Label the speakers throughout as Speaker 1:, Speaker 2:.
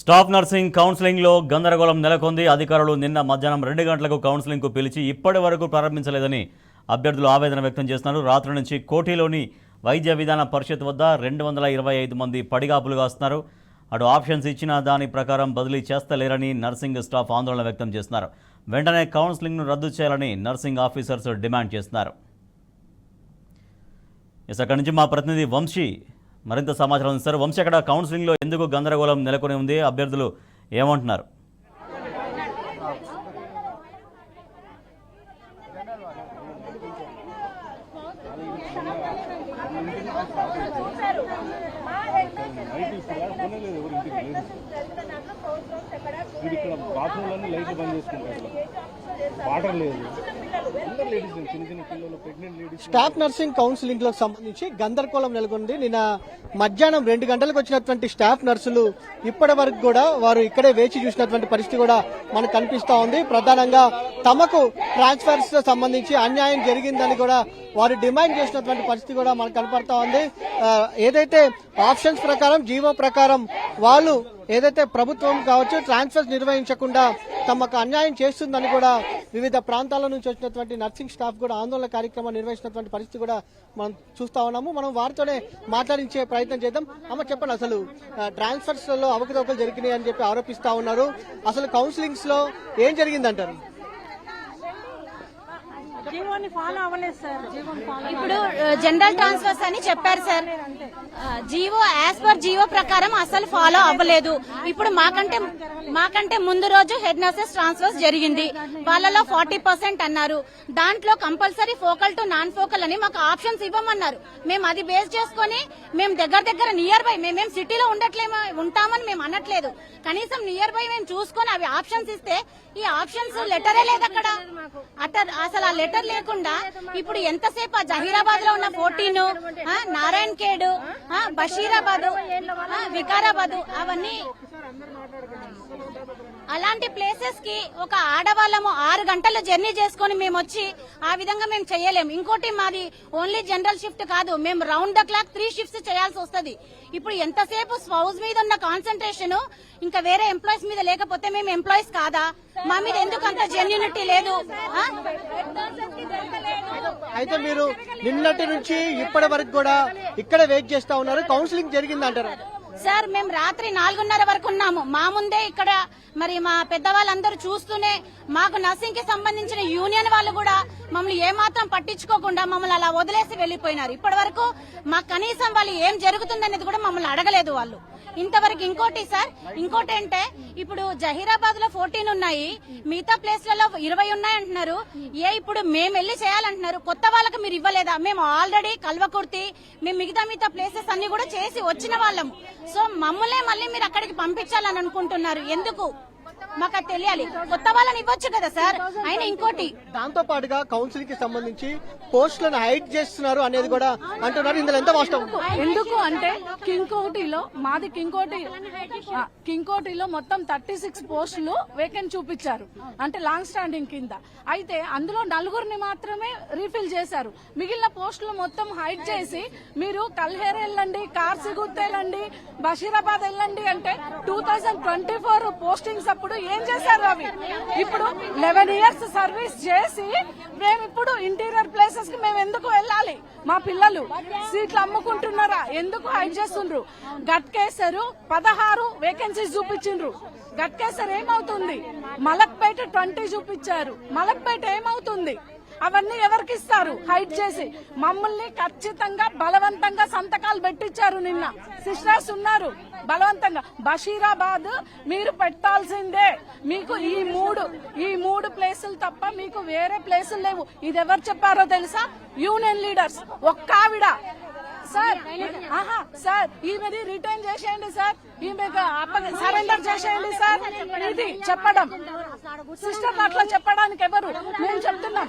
Speaker 1: Staff nursing counselling లో గందరగోళం నెలకొంది. అధికారులు నిన్న మధ్యాహ్నం 2 గంటలకు కౌన్సిలింగ్ కు పిలిచి ఇప్పటి వరకు ప్రారంభించలేదని అభ్యర్థులు ఆవేదన వ్యక్తం చేస్తున్నారు. రాత్రి నుంచి కోఠీలోని వైద్య విధాన పరిషత్ వద్ద 225 మంది పడిగాపులు కాస్తున్నారు. అటు ఆప్షన్స్ ఇచ్చిన దాని ప్రకారం బదిలీ చేస్తలేరని నర్సింగ్ స్టాఫ్ ఆందోళన వ్యక్తం చేస్తున్నారు. వెంటనే కౌన్సిలింగ్ను రద్దు చేయాలని నర్సింగ్ ఆఫీసర్స్ డిమాండ్ చేస్తున్నారు. అక్కడి నుంచి మా ప్రతినిధి వంశీ మరింత సమాచారం ఇస్తారు. వంశీ, అక్కడ కౌన్సిలింగ్లో ఎందుకు గందరగోళం నెలకొని ఉంది? అభ్యర్థులు ఏమంటున్నారు?
Speaker 2: స్టాఫ్ నర్సింగ్ కౌన్సిలింగ్ లో సంబంధించి గందరగోళం నెలకొంది. నిన్న మధ్యాహ్నం 2 గంటలకు వచ్చినటువంటి స్టాఫ్ నర్సులు ఇప్పటి వరకు కూడా వారు ఇక్కడే వేచి చూసినటువంటి పరిస్థితి కూడా మనకు కనిపిస్తా ఉంది. ప్రధానంగా తమకు ట్రాన్స్ఫర్స్ తో సంబంధించి అన్యాయం జరిగిందని కూడా వారు డిమాండ్ చేసినటువంటి పరిస్థితి కూడా మనకు కనపడతా ఉంది. ఏదైతే ఆప్షన్స్ ప్రకారం జీవో ప్రకారం వాళ్ళు ఏదైతే ప్రభుత్వం కావచ్చు ట్రాన్స్ఫర్స్ నిర్వహించకుండా తమకు అన్యాయం చేస్తుందని కూడా వివిధ ప్రాంతాల నుంచి వచ్చినటువంటి నర్సింగ్ స్టాఫ్ కూడా ఆందోళన కార్యక్రమం నిర్వహించినటువంటి పరిస్థితి కూడా మనం చూస్తా ఉన్నాము. మనం వారితోనే మాట్లాడించే ప్రయత్నం చేద్దాం. అమ్మ, చెప్పండి, అసలు ట్రాన్స్ఫర్స్ లో అవకతవకలు జరిగినాయి అని చెప్పి ఆరోపిస్తా ఉన్నారు. అసలు కౌన్సిలింగ్స్ లో ఏం జరిగిందంటారు?
Speaker 3: ఇప్పుడు జనరల్ ట్రాన్స్ఫర్స్ అని చెప్పారు sir. GO as per GO ప్రకారం అసలు ఫాలో అవ్వలేదు. ఇప్పుడు మాకంటే ముందు రోజు హెడ్ నర్సెస్ ట్రాన్స్ఫర్స్ జరిగింది. వాళ్ళలో 40% అన్నారు. దాంట్లో compulsory focal to non focal అని మాకు ఆప్షన్స్ ఇవ్వమన్నారు. మేము అది బేస్ చేసుకుని మేము దగ్గర నియర్ బై మేమేం సిటీలో ఉంటామని మేము అనట్లేదు. కనీసం నియర్ బై మేము చూసుకొని అవి ఆప్షన్స్ ఇస్తే ఈ ఆప్షన్స్ లెటరే లేదు అక్కడ. అసలు ఆ లెటర్ లేకుండా ఇప్పుడు ఎంతసేపు జహీరాబాద్ లో ఉన్న 14 నారాయణ్ ఖేడ్, బషీరాబాద్, వికారాబాద్, అవన్నీ అలాంటి ప్లేసెస్ కి ఒక ఆడవాళ్ళము 6 గంటల జర్నీ చేసుకుని మేము వచ్చి ఆ విధంగా మేము చేయలేము. ఇంకోటి మాది ఓన్లీ జనరల్ షిఫ్ట్ కాదు, మేము రౌండ్ ద క్లాక్ 3 షిఫ్ట్స్ చేయాల్సి వస్తుంది. ఇప్పుడు ఎంతసేపు స్పౌస్ మీద ఉన్న కాన్సన్ట్రేషన్ ఇంకా వేరే ఎంప్లాయీస్ మీద లేకపోతే మేము ఎంప్లాయీస్ కాదా? మా మీద ఎందుకు అంత జెన్యూనిటీ లేదు?
Speaker 2: అయితే మీరు నిన్నటి నుంచి ఇప్పటి వరకు కూడా ఇక్కడ వెయిట్ చేస్తా ఉన్నారు. కౌన్సిలింగ్ జరిగిందంటారు
Speaker 3: సార్? మేము రాత్రి 4:30 వరకు ఉన్నాము. మా ముందే ఇక్కడ మరి మా పెద్దవాళ్ళందరూ చూస్తూనే మాకు నర్సింగ్ కి సంబంధించిన యూనియన్ వాళ్ళు కూడా మమ్మల్ని ఏమాత్రం పట్టించుకోకుండా మమ్మల్ని అలా వదిలేసి వెళ్లిపోయినారు. ఇప్పటి వరకు మాకు కనీసం వాళ్ళు ఏం జరుగుతుందనేది కూడా మమ్మల్ని అడగలేదు వాళ్ళు ఇంతవరకు. ఇంకోటి సార్, ఇంకోటి అంటే ఇప్పుడు జహీరాబాద్ లో 14 ఉన్నాయి, మిగతా ప్లేస్లలో 20 ఉన్నాయి అంటున్నారు. ఇప్పుడు మేము వెళ్లి చేయాలంటున్నారు. కొత్త వాళ్ళకి మీరు ఇవ్వలేదా? మేము ఆల్రెడీ కల్వకుర్తి, మేము మిగతా ప్లేసెస్ అన్ని కూడా చేసి వచ్చిన వాళ్ళం. సో మమ్మల్నే మళ్ళీ మీరు అక్కడికి పంపించాలని అనుకుంటున్నారు ఎందుకు? మాకు అది తెలియాలి. కొత్త వాళ్ళని ఇవ్వచ్చు కదా సార్. అయినా ఇంకోటి,
Speaker 2: దాంతో పాటుగా కౌన్సిలింగ్ కి సంబంధించి పోస్టులను హైడ్ చేస్తున్నారు అనేది కూడా అంటున్నారు. ఇందులో ఎంత వాస్తవం?
Speaker 4: ఎందుకు అంటే కింగ్కోటిలో మొత్తం 36 పోస్టులు వేకెంట్ చూపించారు, అంటే లాంగ్ స్టాండింగ్ కింద. అయితే అందులో 4 మాత్రమే రీఫిల్ చేశారు. మిగిలిన పోస్టులు మొత్తం హైడ్ చేసి మీరు కల్హేర్ వెళ్ళండి, కార్సిగుత్ వెళ్ళండి, బషీరాబాద్ వెళ్ళండి అంటే 2024 పోస్టింగ్స్ అప్పుడు ఏం చేశారు అవి? ఇప్పుడు 11 ఇయర్స్ సర్వీస్ చేసి మేము ఇప్పుడు ఇంటీరియర్ ప్లేసెస్ కి మేము ఎందుకు వెళ్ళాలి? మా పిల్లలు సీట్లు అమ్ముకుంటున్నారా? ఎందుకు హైడ్ చేస్తుండ్రు? గట్కేసరు 16 వేకెన్సీస్ చూపించిండ్రు. గట్కేసర్ ఏమవుతుంది? మలక్పేట 20 చూపించారు. మలక్పేట ఏమవుతుంది? అవన్నీ ఎవరికి ఇస్తారు? హైడ్ చేసి మమ్మల్ని ఖచ్చితంగా బలవంతంగా సంతకాలు పెట్టించారు. నిన్న సిస్టర్స్ ఉన్నారు, బలవంతంగా. బషీరాబాద్ మీరు పెట్టాల్సిందే. మీకు ఈ మూడు ప్లేసులు తప్ప మీకు వేరే ప్లేసులు లేవు. ఇది ఎవరు చెప్పారో తెలుసా? Union leaders. ఒక్క ఆవిడ సార్, సార్ ఈమెది రిటైన్ చేసేయండి సార్, ఈమెకు సరెండర్ చేసేయండి సార్. ఇది చెప్పడం సిస్టర్ అట్లా చెప్పడానికి ఎవరు? మేము చెప్తున్నాం,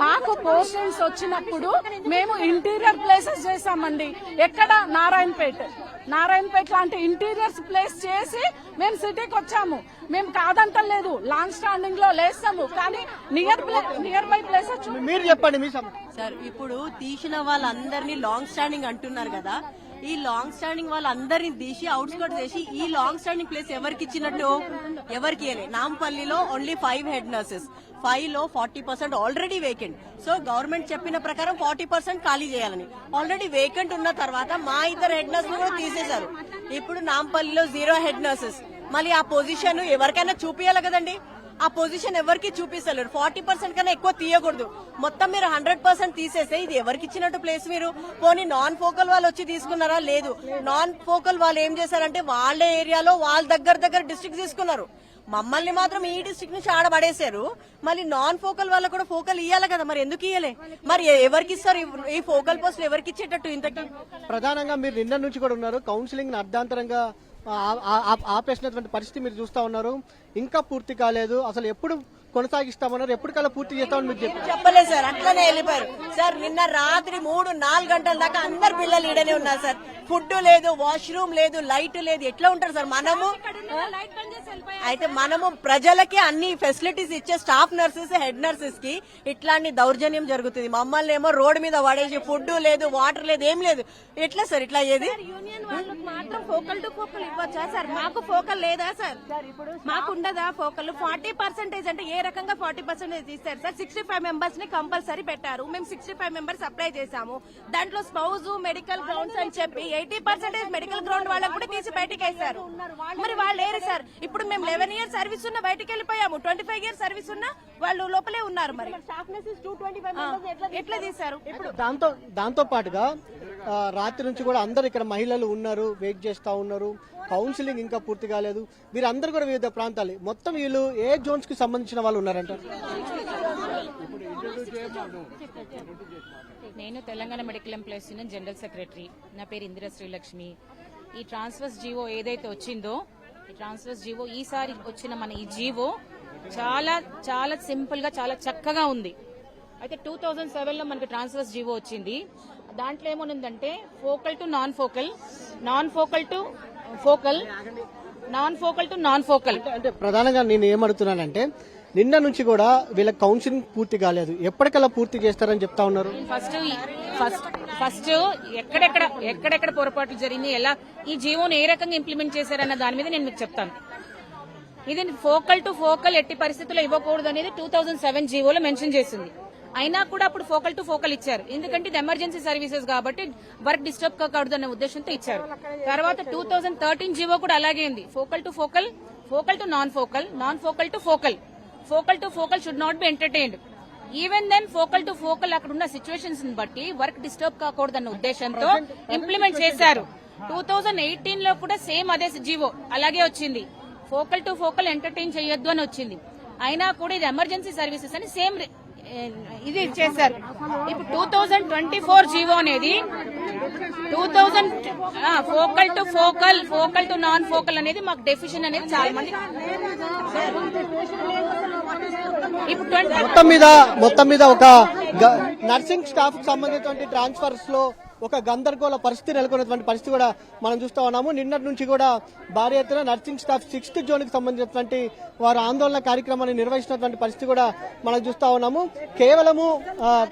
Speaker 4: మాకు పోస్టింగ్స్ వచ్చినప్పుడు మేము ఇంటీరియర్ ప్లేసెస్ చేశామండి. ఎక్కడ? నారాయణపేట లాంటి ఇంటీరియర్స్ ప్లేస్ చేసి మేము సిటీకి వచ్చాము. మేము కాదంటలేదు, లాంగ్ స్టాండింగ్ లో లేస్తాము, కానీ నియర్ బై ప్లేసెస్.
Speaker 2: మీరు చెప్పండి మీ
Speaker 5: సార్. ఇప్పుడు తీసిన వాళ్ళందరినీ లాంగ్ స్టాండింగ్ అంటున్నారు కదా, ఈ లాంగ్ స్టాండింగ్ వాళ్ళందరినీ తీసి అవుట్స్కట్ చేసి ఈ లాంగ్ స్టాండింగ్ ప్లేస్ ఎవరికి ఇచ్చినట్టు ఎవరికి ఇవ్వలే. నాంపల్లిలో ఓన్లీ 5 హెడ్ నర్సెస్, 5 లో 40% ఆల్రెడీ వేకెంట్. సో గవర్నమెంట్ చెప్పిన ప్రకారం 40% ఖాళీ చేయాలని. ఆల్రెడీ వేకెంట్ ఉన్న తర్వాత మా 2 హెడ్ నర్స్ కూడా తీసేశారు. ఇప్పుడు నాంపల్లిలో 0 హెడ్ నర్సెస్. మళ్ళీ ఆ పొజిషన్ ఎవరికైనా చూపించాలి కదండి. ఆ పొజిషన్ ఎవరికి చూపిస్తలేరు. 40% కన్నా ఎక్కువ తీయకూడదు. మొత్తం మీరు 100% తీసేస్తే ఇది ఎవరికి ఇచ్చినట్టు ప్లేస్? మీరు పోనీ నాన్ ఫోకల్ వాళ్ళు వచ్చి తీసుకున్నారా? లేదు. నాన్ ఫోకల్ వాళ్ళు ఏం చేశారంటే వాళ్ళ ఏరియాలో వాళ్ళ దగ్గర డిస్ట్రిక్ట్ తీసుకున్నారు. మమ్మల్ని మాత్రం ఈ డిస్ట్రిక్ట్ నుంచి ఆడబడేశారు. మళ్ళీ నాన్ ఫోకల్ వాళ్ళకు కూడా ఫోకల్ ఇవ్వాలి కదా, మరి ఎందుకు ఇవ్వలే? మరి ఎవరికి ఇస్తారు ఈ ఫోకల్ పోస్టులు? ఎవరికి ఇచ్చేటట్టు ఇంతకీ?
Speaker 2: ప్రధానంగా మీరు నిన్న నుంచి కూడా ఉన్నారు, కౌన్సిలింగ్ అర్ధాంతరంగా ఆపేసినటువంటి పరిస్థితి మీరు చూస్తా ఉన్నారు. ఇంకా పూర్తి కాలేదు, అసలు ఎప్పుడు కొనసాగిస్తామన్నారు, ఎప్పటికల్లా పూర్తి చేస్తామని మీరు
Speaker 5: చెప్పలేదు సార్. అట్లనే వెళ్ళిపోయారు సార్. నిన్న రాత్రి 3-4 గంటల దాకా అందరు పిల్లలు ఈడనే ఉన్నారు సార్. ఫుడ్ లేదు, వాష్రూమ్ లేదు, లైట్ లేదు. ఎట్లా ఉంటారు సార్? మనము ప్రజలకి అన్ని ఫెసిలిటీస్ ఇచ్చే స్టాఫ్ నర్సెస్, హెడ్ నర్సెస్ కి ఇట్లాంటి దౌర్జన్యం జరుగుతుంది. మమ్మల్ని ఏమో రోడ్డు మీద పడేసి ఫుడ్ లేదు, వాటర్ లేదు, ఏం లేదు. ఎట్లా సార్ ఇట్లా అయ్యేది?
Speaker 6: యూనియన్ వాళ్ళకి మాత్రం ఫోకల్ టు ఫోకల్ ఇవ్వచ్చా సార్? మాకు ఫోకల్ లేదా సార్? మాకు ఉండదా ఫోకల్? 40% అంటే ఏ రకంగా 40% ఇస్తారు సార్? 65 మెంబర్స్ ని కంపల్సరీ పెట్టారు. మేము 65 మెంబర్స్ అప్లై చేశాము. దాంట్లో స్పౌజ్, మెడికల్ గ్రౌండ్స్ అని చెప్పి 80% మెడికల్ గ్రౌండ్ వాళ్ళకి కూడా తీసి బయటకు వేశారు. మరి వాళ్ళు ఏరు సార్? ఇప్పుడు మేము 11 ఇయర్స్ సర్వీస్ ఉన్నా బయటకు వెళ్ళిపోయాము, 25 ఇయర్స్ సర్వీస్ ఉన్నా వాళ్ళు లోపలే ఉన్నారు. మరి ఎట్లా తీశారు? ఇప్పుడు
Speaker 2: దాంతో పాటుగా రాత్రి నుంచి కూడా అందరు ఇక్కడ మహిళలు ఉన్నారు, వెయిట్ చేస్తా ఉన్నారు. కౌన్సిలింగ్ ఇంకా పూర్తి కాలేదు. మీరు అందరు కూడా వివిధ ప్రాంతాలు, మొత్తం వీళ్ళు ఏ జోన్స్ కి సంబంధించిన వాళ్ళు ఉన్నారంట?
Speaker 7: నేను Telangana medical employees union general secretary. నా పేరు ఇందిరా శ్రీలక్ష్మి. ఈ ట్రాన్స్ఫర్స్ జీవో ఏదైతే వచ్చిందో, ఈ ట్రాన్స్ఫర్స్ జీవో ఈసారి వచ్చిన మన ఈ జీవో చాలా చాలా సింపుల్ గా చాలా చక్కగా ఉంది. అయితే 2007లో మనకి ట్రాన్స్ఫర్స్ జీవో వచ్చింది. దాంట్లో ఏమనుందంటే focal to non focal, non focal to focal, non focal to non focal.
Speaker 2: అంటే ప్రధానంగా నేను ఏమడుతున్నానంటే నిన్న నుంచి కూడా వీళ్ళ కౌన్సిలింగ్ పూర్తి కాలేదు, ఎప్పటికల్లా పూర్తి చేస్తారని చెప్తా ఉన్నారు.
Speaker 7: ఫస్ట్ ఎక్కడెక్కడ పొరపాట్లు జరిగింది, ఎలా ఈ జీవోను ఏ రకంగా ఇంప్లిమెంట్ చేశారన్న దాని మీద నేను మీకు చెప్తాను. ఇది ఫోకల్ టు ఫోకల్ ఎట్టి పరిస్థితుల్లో ఇవ్వకూడదు అనేది 2007 జీవోలో మెన్షన్ చేసింది. అయినా కూడా అప్పుడు ఫోకల్ టు ఫోకల్ ఇచ్చారు. ఎందుకంటే ఇది ఎమర్జెన్సీ సర్వీసెస్ కాబట్టి వర్క్ డిస్టర్బ్ కాకూడదు అనే ఉద్దేశంతో ఇచ్చారు. తర్వాత 2013 జీవో కూడా అలాగే ఉంది. Focal to focal, focal to non focal, non focal to focal, focal to focal should not be entertained. Even then focal to focal అక్కడ ఉన్న సిచ్యువేషన్స్ బట్టి వర్క్ డిస్టర్బ్ కాకూడదన్న ఉద్దేశంతో ఇంప్లిమెంట్ చేశారు. 2018లో కూడా సేమ్ అదే జీవో అలాగే వచ్చింది. ఫోకల్ టు ఫోకల్ ఎంటర్టైన్ చేయొద్దు అని వచ్చింది. అయినా కూడా ఇది ఎమర్జెన్సీ సర్వీసెస్ అని సేమ్ ఇది చేశారు. ఇప్పుడు 2024 జీవో అనేది focal to focal, focal to non focal అనేది మాకు డెఫిషన్ అనేది చాలా మంది
Speaker 2: మొత్తం మీద ఒక నర్సింగ్ స్టాఫ్ కి సంబంధించిన ట్రాన్స్ఫర్స్ లో ఒక గందరగోళ పరిస్థితి నెలకొన్నటువంటి పరిస్థితి కూడా మనం చూస్తా ఉన్నాము. నిన్నటి నుంచి కూడా భారీ ఎత్తున నర్సింగ్ స్టాఫ్ 6th జోన్ కి సంబంధించినటువంటి వారు ఆందోళన కార్యక్రమాన్ని నిర్వహిస్తున్నటువంటి పరిస్థితి కూడా మనం చూస్తా ఉన్నాము. కేవలము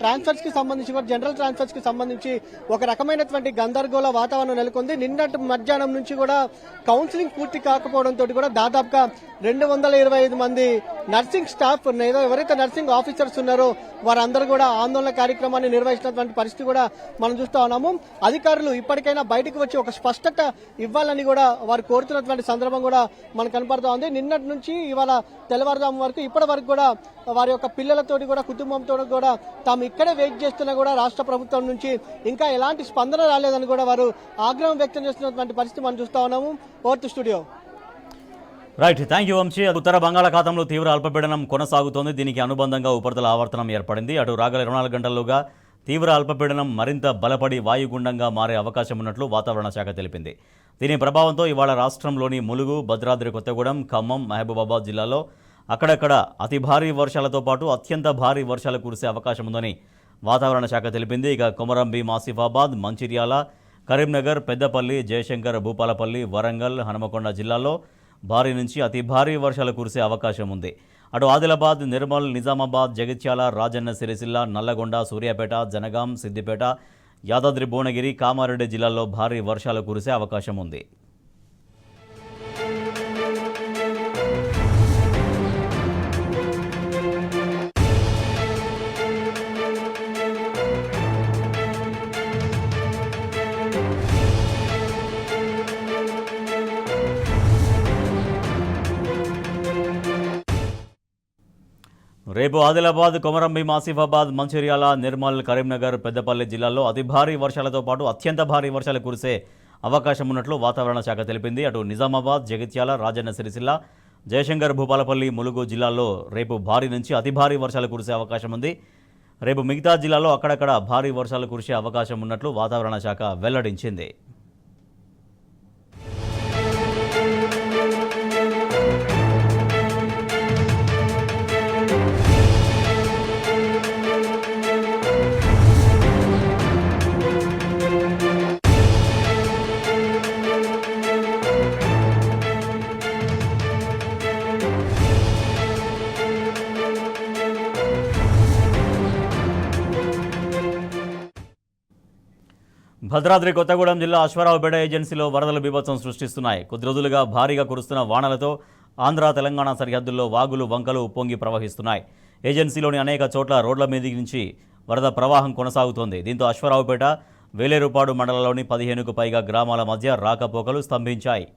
Speaker 2: ట్రాన్స్ఫర్స్ కి సంబంధించి కూడా జనరల్ ట్రాన్స్ఫర్స్ కి సంబంధించి ఒక రకమైనటువంటి గందరగోళ వాతావరణం నెలకొంది. నిన్నటి మధ్యాహ్నం నుంచి కూడా కౌన్సిలింగ్ పూర్తి కాకపోవడంతో కూడా దాదాపుగా 225 మంది నర్సింగ్ స్టాఫ్ ఎవరైతే నర్సింగ్ ఆఫీసర్స్ ఉన్నారో వారందరూ కూడా ఆందోళన కార్యక్రమాన్ని నిర్వహిస్తున్నటువంటి పరిస్థితి కూడా మనం చూస్తా ఉన్నాము. అధికారులు ఇప్పటికైనా బయటకు వచ్చి ఒక స్పష్టత ఇవ్వాలని కూడా వారు కోరుతున్నటువంటి సందర్భం కూడా మనకు కనపడుతూ ఉంది. నిన్నటి నుంచి ఇవాళ తెల్లవారుజాము వరకు ఇప్పటి వరకు కూడా వారి యొక్క పిల్లలతోటి కూడా కుటుంబంతో కూడా తాము ఇక్కడే వెయిట్ చేస్తున్నా కూడా రాష్ట్ర ప్రభుత్వం నుంచి ఇంకా ఎలాంటి స్పందన రాలేదని కూడా వారు ఆగ్రహం వ్యక్తం చేస్తున్నటువంటి పరిస్థితి మనం చూస్తా ఉన్నాము. Over to studio.
Speaker 1: Right, thank you Vamshi. ఉత్తర బంగాళాఖాతంలో తీవ్ర అల్పపీడనం కొనసాగుతోంది. దీనికి అనుబంధంగా ఉపరితల ఆవర్తనం ఏర్పడింది. అటు రాగల 24 గంటల్లోగా తీవ్ర అల్పపీడనం మరింత బలపడి వాయుగుండంగా మారే అవకాశం ఉన్నట్లు వాతావరణ శాఖ తెలిపింది. దీని ప్రభావంతో ఇవాళ రాష్ట్రంలోని ములుగు, భద్రాద్రి కొత్తగూడెం, ఖమ్మం, మహబూబాబాద్ జిల్లాలో అక్కడక్కడ అతి భారీ వర్షాలతో పాటు అత్యంత భారీ వర్షాలు కురిసే అవకాశం ఉందని వాతావరణ శాఖ తెలిపింది. ఇక కొమరంభీం, ఆసిఫాబాద్, మంచిర్యాల, కరీంనగర్, పెద్దపల్లి, జయశంకర్, భూపాలపల్లి, వరంగల్, హనుమకొండ జిల్లాల్లో భారీ నుంచి అతి భారీ వర్షాలు కురిసే అవకాశం ఉంది. అటు ఆదిలాబాద్, నిర్మల్, నిజామాబాద్, జగిత్యాల, రాజన్న సిరిసిల్ల, నల్లగొండ, సూర్యాపేట, జనగాం, సిద్దిపేట, యాదాద్రి భువనగిరి కామారెడ్డి జిల్లాల్లో భారీ వర్షాలు కురిసే అవకాశం ఉంది. రేపు ఆదిలాబాద్, కొమరంభీం, ఆసిఫాబాద్, మంచిర్యాల, నిర్మల్, కరీంనగర్, పెద్దపల్లి జిల్లాల్లో అతి భారీ వర్షాలతో పాటు అత్యంత భారీ వర్షాలు కురిసే అవకాశం ఉన్నట్లు వాతావరణ శాఖ తెలిపింది. అటు నిజామాబాద్, జగిత్యాల, రాజన్న సిరిసిల్ల, జయశంకర్, భూపాలపల్లి, ములుగు జిల్లాల్లో రేపు భారీ నుంచి అతి భారీ వర్షాలు కురిసే అవకాశం ఉంది. రేపు మిగతా జిల్లాల్లో అక్కడక్కడ భారీ వర్షాలు కురిసే అవకాశం ఉన్నట్లు వాతావరణ శాఖ వెల్లడించింది. భద్రాద్రి కొత్తగూడెం జిల్లా అశ్వారావుపేట ఏజెన్సీలో వరదలు బీభత్సం సృష్టిస్తున్నాయి. కొద్ది రోజులుగా భారీగా కురుస్తున్న వానలతో ఆంధ్ర, తెలంగాణ సరిహద్దుల్లో వాగులు, వంకలు ఉప్పొంగి ప్రవహిస్తున్నాయి. ఏజెన్సీలోని అనేక చోట్ల రోడ్ల మీది నుంచి వరద ప్రవాహం కొనసాగుతోంది. దీంతో అశ్వారావుపేట, వేలేరుపాడు మండలంలోని 15కు పైగా గ్రామాల మధ్య రాకపోకలు స్తంభించాయి.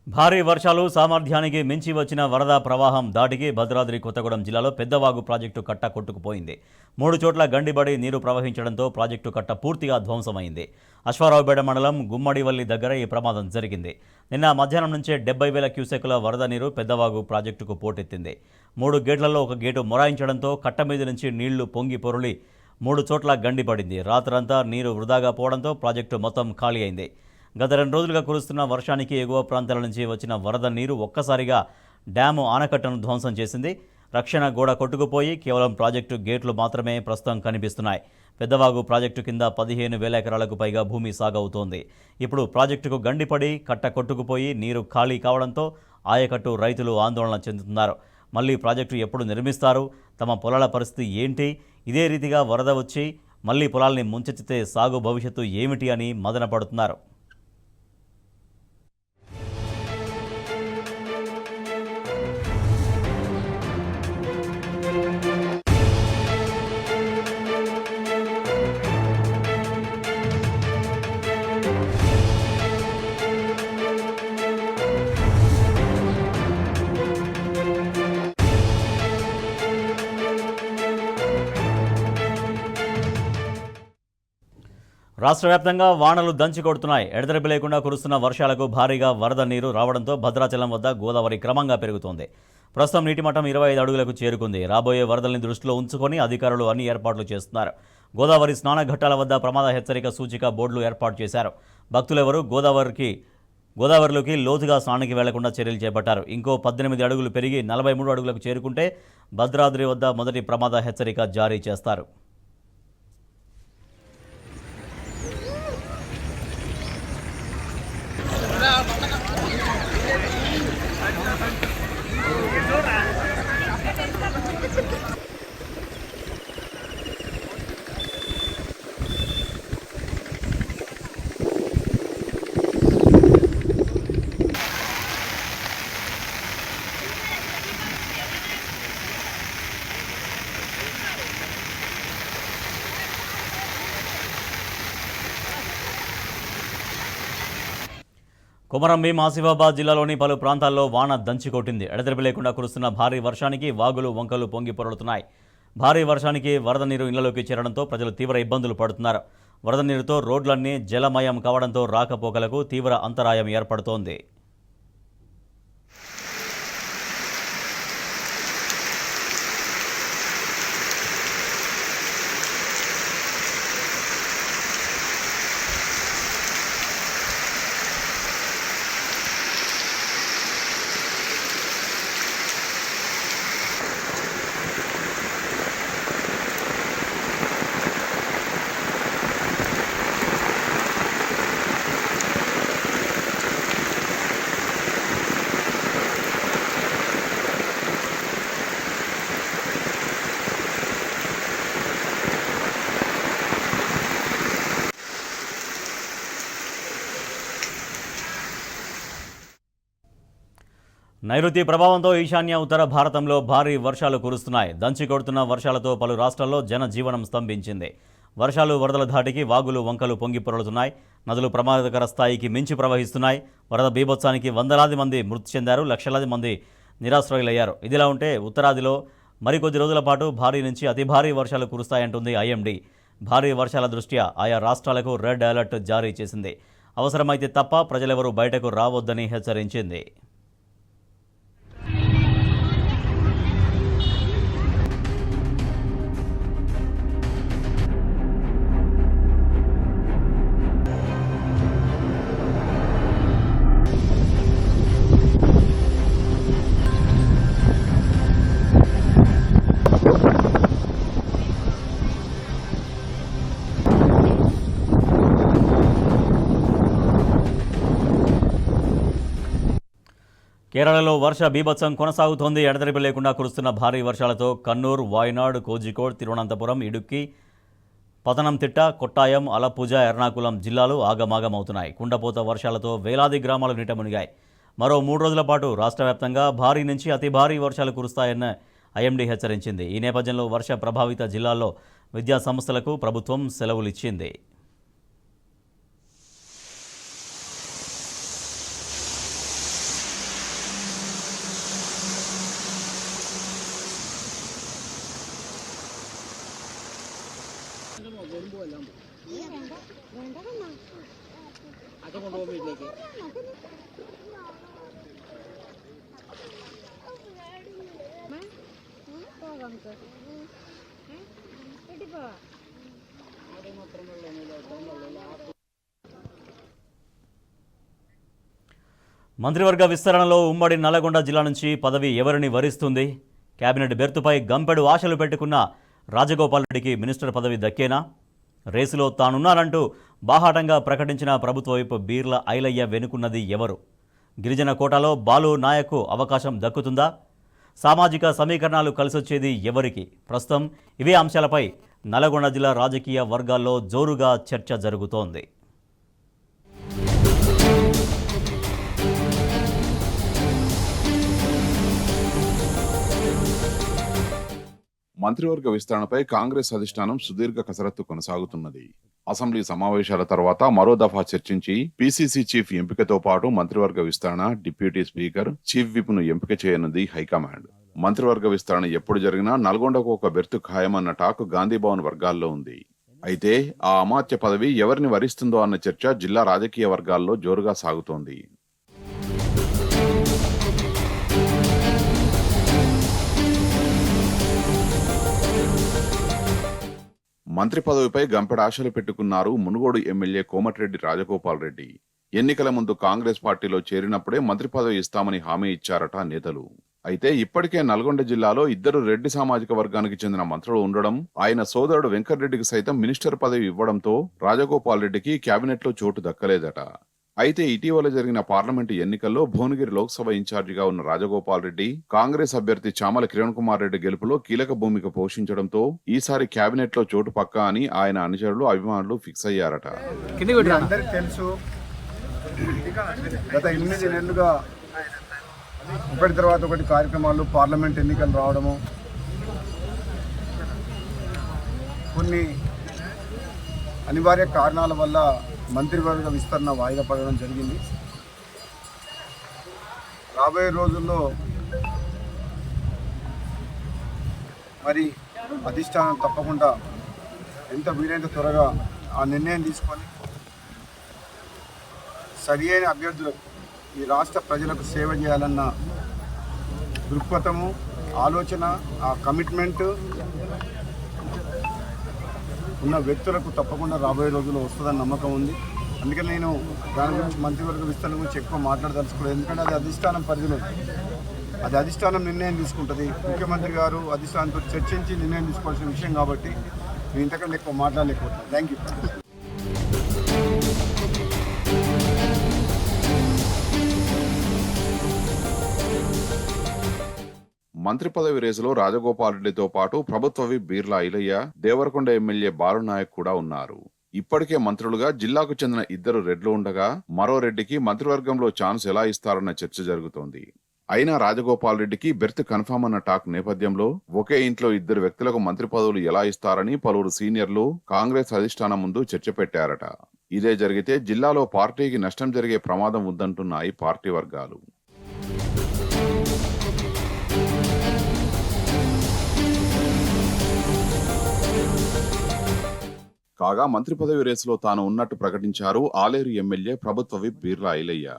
Speaker 1: భారీ వర్షాలు, సామర్థ్యానికి మించి వచ్చిన వరద ప్రవాహం దాటికి భద్రాద్రి కొత్తగూడెం జిల్లాలో పెద్దవాగు ప్రాజెక్టు కట్ట కొట్టుకుపోయింది. 3 చోట్ల గండిబడి నీరు ప్రవహించడంతో ప్రాజెక్టు కట్ట పూర్తిగా ధ్వంసమైంది. అశ్వారావుపేట మండలం గుమ్మడివల్లి దగ్గర ఈ ప్రమాదం జరిగింది. నిన్న మధ్యాహ్నం నుంచే 70,000 క్యూసెక్కుల వరద నీరు పెద్దవాగు ప్రాజెక్టుకు పోటెత్తింది. 3 గేట్లలో ఒక గేటు మొరాయించడంతో కట్ట మీద నుంచి నీళ్లు పొంగి పొరులి 3 చోట్ల గండిపడింది. రాత్రంతా నీరు వృధాగా పోవడంతో ప్రాజెక్టు మొత్తం ఖాళీ అయింది. గత 2 రోజులుగా కురుస్తున్న వర్షానికి ఎగువ ప్రాంతాల నుంచి వచ్చిన వరద నీరు ఒక్కసారిగా డ్యాము ఆనకట్టను ధ్వంసం చేసింది. రక్షణ గోడ కొట్టుకుపోయి కేవలం ప్రాజెక్టు గేట్లు మాత్రమే ప్రస్తుతం కనిపిస్తున్నాయి. పెద్దవాగు ప్రాజెక్టు కింద 15,000 ఎకరాలకు పైగా భూమి సాగవుతోంది. ఇప్పుడు ప్రాజెక్టుకు గండిపడి కట్ట కొట్టుకుపోయి నీరు ఖాళీ కావడంతో ఆయకట్టు రైతులు ఆందోళన చెందుతున్నారు. మళ్ళీ ప్రాజెక్టు ఎప్పుడు నిర్మిస్తారు? తమ పొలాల పరిస్థితి ఏంటి? ఇదే రీతిగా వరద వచ్చి మళ్ళీ పొలాల్ని ముంచెత్తితే సాగు భవిష్యత్తు ఏమిటి అని మదన పడుతున్నారు. రాష్ట్ర వ్యాప్తంగా వానలు దంచి కొడుతున్నాయి. ఎడతెరిపి లేకుండా కురుస్తున్న వర్షాలకు భారీగా వరద నీరు రావడంతో భద్రాచలం వద్ద గోదావరి క్రమంగా పెరుగుతోంది. ప్రస్తుతం నీటి మట్టం 25 అడుగులకు చేరుకుంది. రాబోయే వరదల్ని దృష్టిలో ఉంచుకొని అధికారులు అన్ని ఏర్పాట్లు చేస్తున్నారు. గోదావరి స్నాన ఘట్టాల వద్ద ప్రమాద హెచ్చరిక సూచిక బోర్డులు ఏర్పాటు చేశారు. భక్తులెవరూ గోదావరిలోకి లోతుగా స్నానానికి వెళ్లకుండా చర్యలు చేపట్టారు. ఇంకో 18 అడుగులు పెరిగి 43 అడుగులకు చేరుకుంటే భద్రాద్రి వద్ద మొదటి ప్రమాద హెచ్చరిక జారీ చేస్తారు. కొమరంభీం, ఆసిఫాబాద్ జిల్లాలోని పలు ప్రాంతాల్లో వాన దంచికొట్టింది. ఎడతెరిపి లేకుండా కురుస్తున్న భారీ వర్షానికి వాగులు, వంకలు పొంగి పొరలుతున్నాయి. భారీ వర్షానికి వరద నీరు ఇళ్లలోకి చేరడంతో ప్రజలు తీవ్ర ఇబ్బందులు పడుతున్నారు. వరద నీరుతో రోడ్లన్నీ జలమయం కావడంతో రాకపోకలకు తీవ్ర అంతరాయం ఏర్పడుతోంది. నైరుతి ప్రభావంతో ఈశాన్య ఉత్తర భారతంలో భారీ వర్షాలు కురుస్తున్నాయి. దంచి కొడుతున్న వర్షాలతో పలు రాష్ట్రాల్లో జనజీవనం స్తంభించింది. వర్షాలు వరదల ధాటికి వాగులు వంకలు పొంగి పొరలుతున్నాయి. నదులు ప్రమాదకర స్థాయికి మించి ప్రవహిస్తున్నాయి. వరద బీభత్సానికి వందలాది మంది మృతి చెందారు. లక్షలాది మంది నిరాశ్రయులయ్యారు. ఇదిలా ఉంటే ఉత్తరాదిలో మరికొద్ది రోజుల పాటు భారీ నుంచి అతి భారీ వర్షాలు కురుస్తాయంటుంది ఐఎండీ. భారీ వర్షాల దృష్ట్యా ఆయా రాష్ట్రాలకు రెడ్ అలర్ట్ జారీ చేసింది. అవసరమైతే తప్ప ప్రజలెవరూ బయటకు రావద్దని హెచ్చరించింది. కేరళలో వర్ష బీభత్సం కొనసాగుతోంది. ఎడతెరిపి లేకుండా కురుస్తున్న భారీ వర్షాలతో కన్నూర్, వాయనాడ్, కోజికోడ్, తిరువనంతపురం, ఇడుక్కి, పతనంతిట్ట, కొట్టాయం, అలప్పుజ, ఎర్నాకుళం జిల్లాలు ఆగమాగమవుతున్నాయి. కుండపోత వర్షాలతో వేలాది గ్రామాలు నీట మునిగాయి. మరో 3 రోజుల పాటు రాష్ట్ర వ్యాప్తంగా భారీ నుంచి అతి భారీ వర్షాలు కురుస్తాయన్న ఐఎండీ హెచ్చరించింది. ఈ నేపథ్యంలో వర్ష ప్రభావిత జిల్లాల్లో విద్యా సంస్థలకు ప్రభుత్వం సెలవులిచ్చింది. మంత్రివర్గ విస్తరణలో ఉమ్మడి నల్లగొండ జిల్లా నుంచి పదవి ఎవరిని వరిస్తుంది? కేబినెట్ బెర్తుపై గంపెడు ఆశలు పెట్టుకున్న రాజగోపాల్ రెడ్డికి మినిస్టర్ పదవి దక్కేనా? రేసులో తానున్నానంటూ బాహాటంగా ప్రకటించిన ప్రభుత్వ వైపు బీర్ల ఐలయ్య వెనుకున్నది ఎవరు? గిరిజన కోటాలో బాలు నాయక్కు అవకాశం దక్కుతుందా? సామాజిక సమీకరణాలు కలిసొచ్చేది ఎవరికి? ప్రస్తుతం ఇవే అంశాలపై నల్లగొండ జిల్లా రాజకీయ వర్గాల్లో జోరుగా చర్చ జరుగుతోంది.
Speaker 8: మంత్రివర్గ విస్తరణపై కాంగ్రెస్ అధిష్టానం సుదీర్ఘ కసరత్తు కొనసాగుతున్నది. అసెంబ్లీ సమావేశాల తర్వాత మరో దఫా చర్చించి పీసీసీ చీఫ్ ఎంపికతో పాటు మంత్రివర్గ విస్తరణ, డిప్యూటీ స్పీకర్, చీఫ్ విప్ ను ఎంపిక చేయనుంది హైకమాండ్. మంత్రివర్గ విస్తరణ ఎప్పుడు జరిగినా నల్గొండకు ఒక బెర్తు ఖాయమన్న టాక్ గాంధీభవన్ వర్గాల్లో ఉంది. అయితే ఆ అమాత్య పదవి ఎవరిని వరిస్తుందో అన్న చర్చ జిల్లా రాజకీయ వర్గాల్లో జోరుగా సాగుతోంది. మంత్రి పదవిపై గంపెడ ఆశలు పెట్టుకున్నారు మునుగోడు ఎమ్మెల్యే కోమటిరెడ్డి రాజగోపాల్ రెడ్డి. ఎన్నికల ముందు కాంగ్రెస్ పార్టీలో చేరినప్పుడే మంత్రి పదవి ఇస్తామని హామీ ఇచ్చారట నేతలు. అయితే ఇప్పటికే నల్గొండ జిల్లాలో 2 రెడ్డి సామాజిక వర్గానికి చెందిన మంత్రులు ఉండడం, ఆయన సోదరుడు వెంకటరెడ్డికి సైతం మినిస్టర్ పదవి ఇవ్వడంతో రాజగోపాల్ రెడ్డికి కేబినెట్లో చోటు దక్కలేదట. అయితే ఇటీవల జరిగిన పార్లమెంటు ఎన్నికల్లో భువనగిరి లోక్సభ ఇన్ఛార్జిగా ఉన్న రాజగోపాల్ రెడ్డి కాంగ్రెస్ అభ్యర్థి చామల కిరణ్ కుమార్ రెడ్డి గెలుపులో కీలక భూమిక పోషించడంతో ఈసారి కేబినెట్ లో చోటు పక్కా అని ఆయన అనుచరులు, అభిమానులు ఫిక్స్ అయ్యారట.
Speaker 9: అందరికి తెలుసు, గత 8 నెలలుగా ఒకటి తర్వాత ఒకటి కార్యక్రమాలు, పార్లమెంట్ ఎన్నికలు రావడము, కొన్ని అనివార్య కారణాల వల్ల మంత్రివర్గ విస్తరణ వాయిదా పడడం జరిగింది. రాబోయే రోజుల్లో మరి అధిష్టానం తప్పకుండా ఎంత వీలైనంత త్వరగా ఆ నిర్ణయం తీసుకొని సరి అయిన అభ్యర్థులకు, ఈ రాష్ట్ర ప్రజలకు సేవ చేయాలన్న దృక్పథము, ఆలోచన, ఆ కమిట్మెంట్ ఉన్న వ్యక్తులకు తప్పకుండా రాబోయే రోజుల్లో వస్తుందని నమ్మకం ఉంది. అందుకని నేను దాని గురించి మంత్రివర్గ విస్తరణ గురించి ఎక్కువ మాట్లాడదలుచుకోలేదు. ఎందుకంటే అది అధిష్టానం పరిధిలో, అది అధిష్టానం నిర్ణయం తీసుకుంటుంది. ముఖ్యమంత్రి గారు అధిష్టానంతో చర్చించి నిర్ణయం తీసుకోవాల్సిన విషయం కాబట్టి నేను ఇంతకంటే ఎక్కువ మాట్లాడలేకపోతున్నాను. Thank you.
Speaker 8: మంత్రి పదవి రేసులో రాజగోపాల్ రెడ్డితో పాటు ప్రభుత్వ విప్ బీర్ల ఐలయ్య, దేవరకొండ ఎమ్మెల్యే బాలు నాయక్ కూడా ఉన్నారు. ఇప్పటికే మంత్రులుగా జిల్లాకు చెందిన 2 రెడ్లు ఉండగా మరో రెడ్డికి మంత్రివర్గంలో ఛాన్స్ ఎలా ఇస్తారన్న చర్చ జరుగుతోంది. అయినా రాజగోపాల్ రెడ్డికి బెర్త్ కన్ఫర్మ్ అన్న టాక్ నేపథ్యంలో ఒకే ఇంట్లో ఇద్దరు వ్యక్తులకు మంత్రి పదవులు ఎలా ఇస్తారని పలువురు సీనియర్లు కాంగ్రెస్ అధిష్టానం ముందు చర్చ పెట్టారట. ఇదే జరిగితే జిల్లాలో పార్టీకి నష్టం జరిగే ప్రమాదం ఉందంటున్నాయి పార్టీ వర్గాలు. కాగా మంత్రి పదవి రేసులో తాను ఉన్నట్టు ప్రకటించారు ఆలేరు ఎమ్మెల్యే ప్రభుత్వ విప్ బీర్లా ఐలయ్య.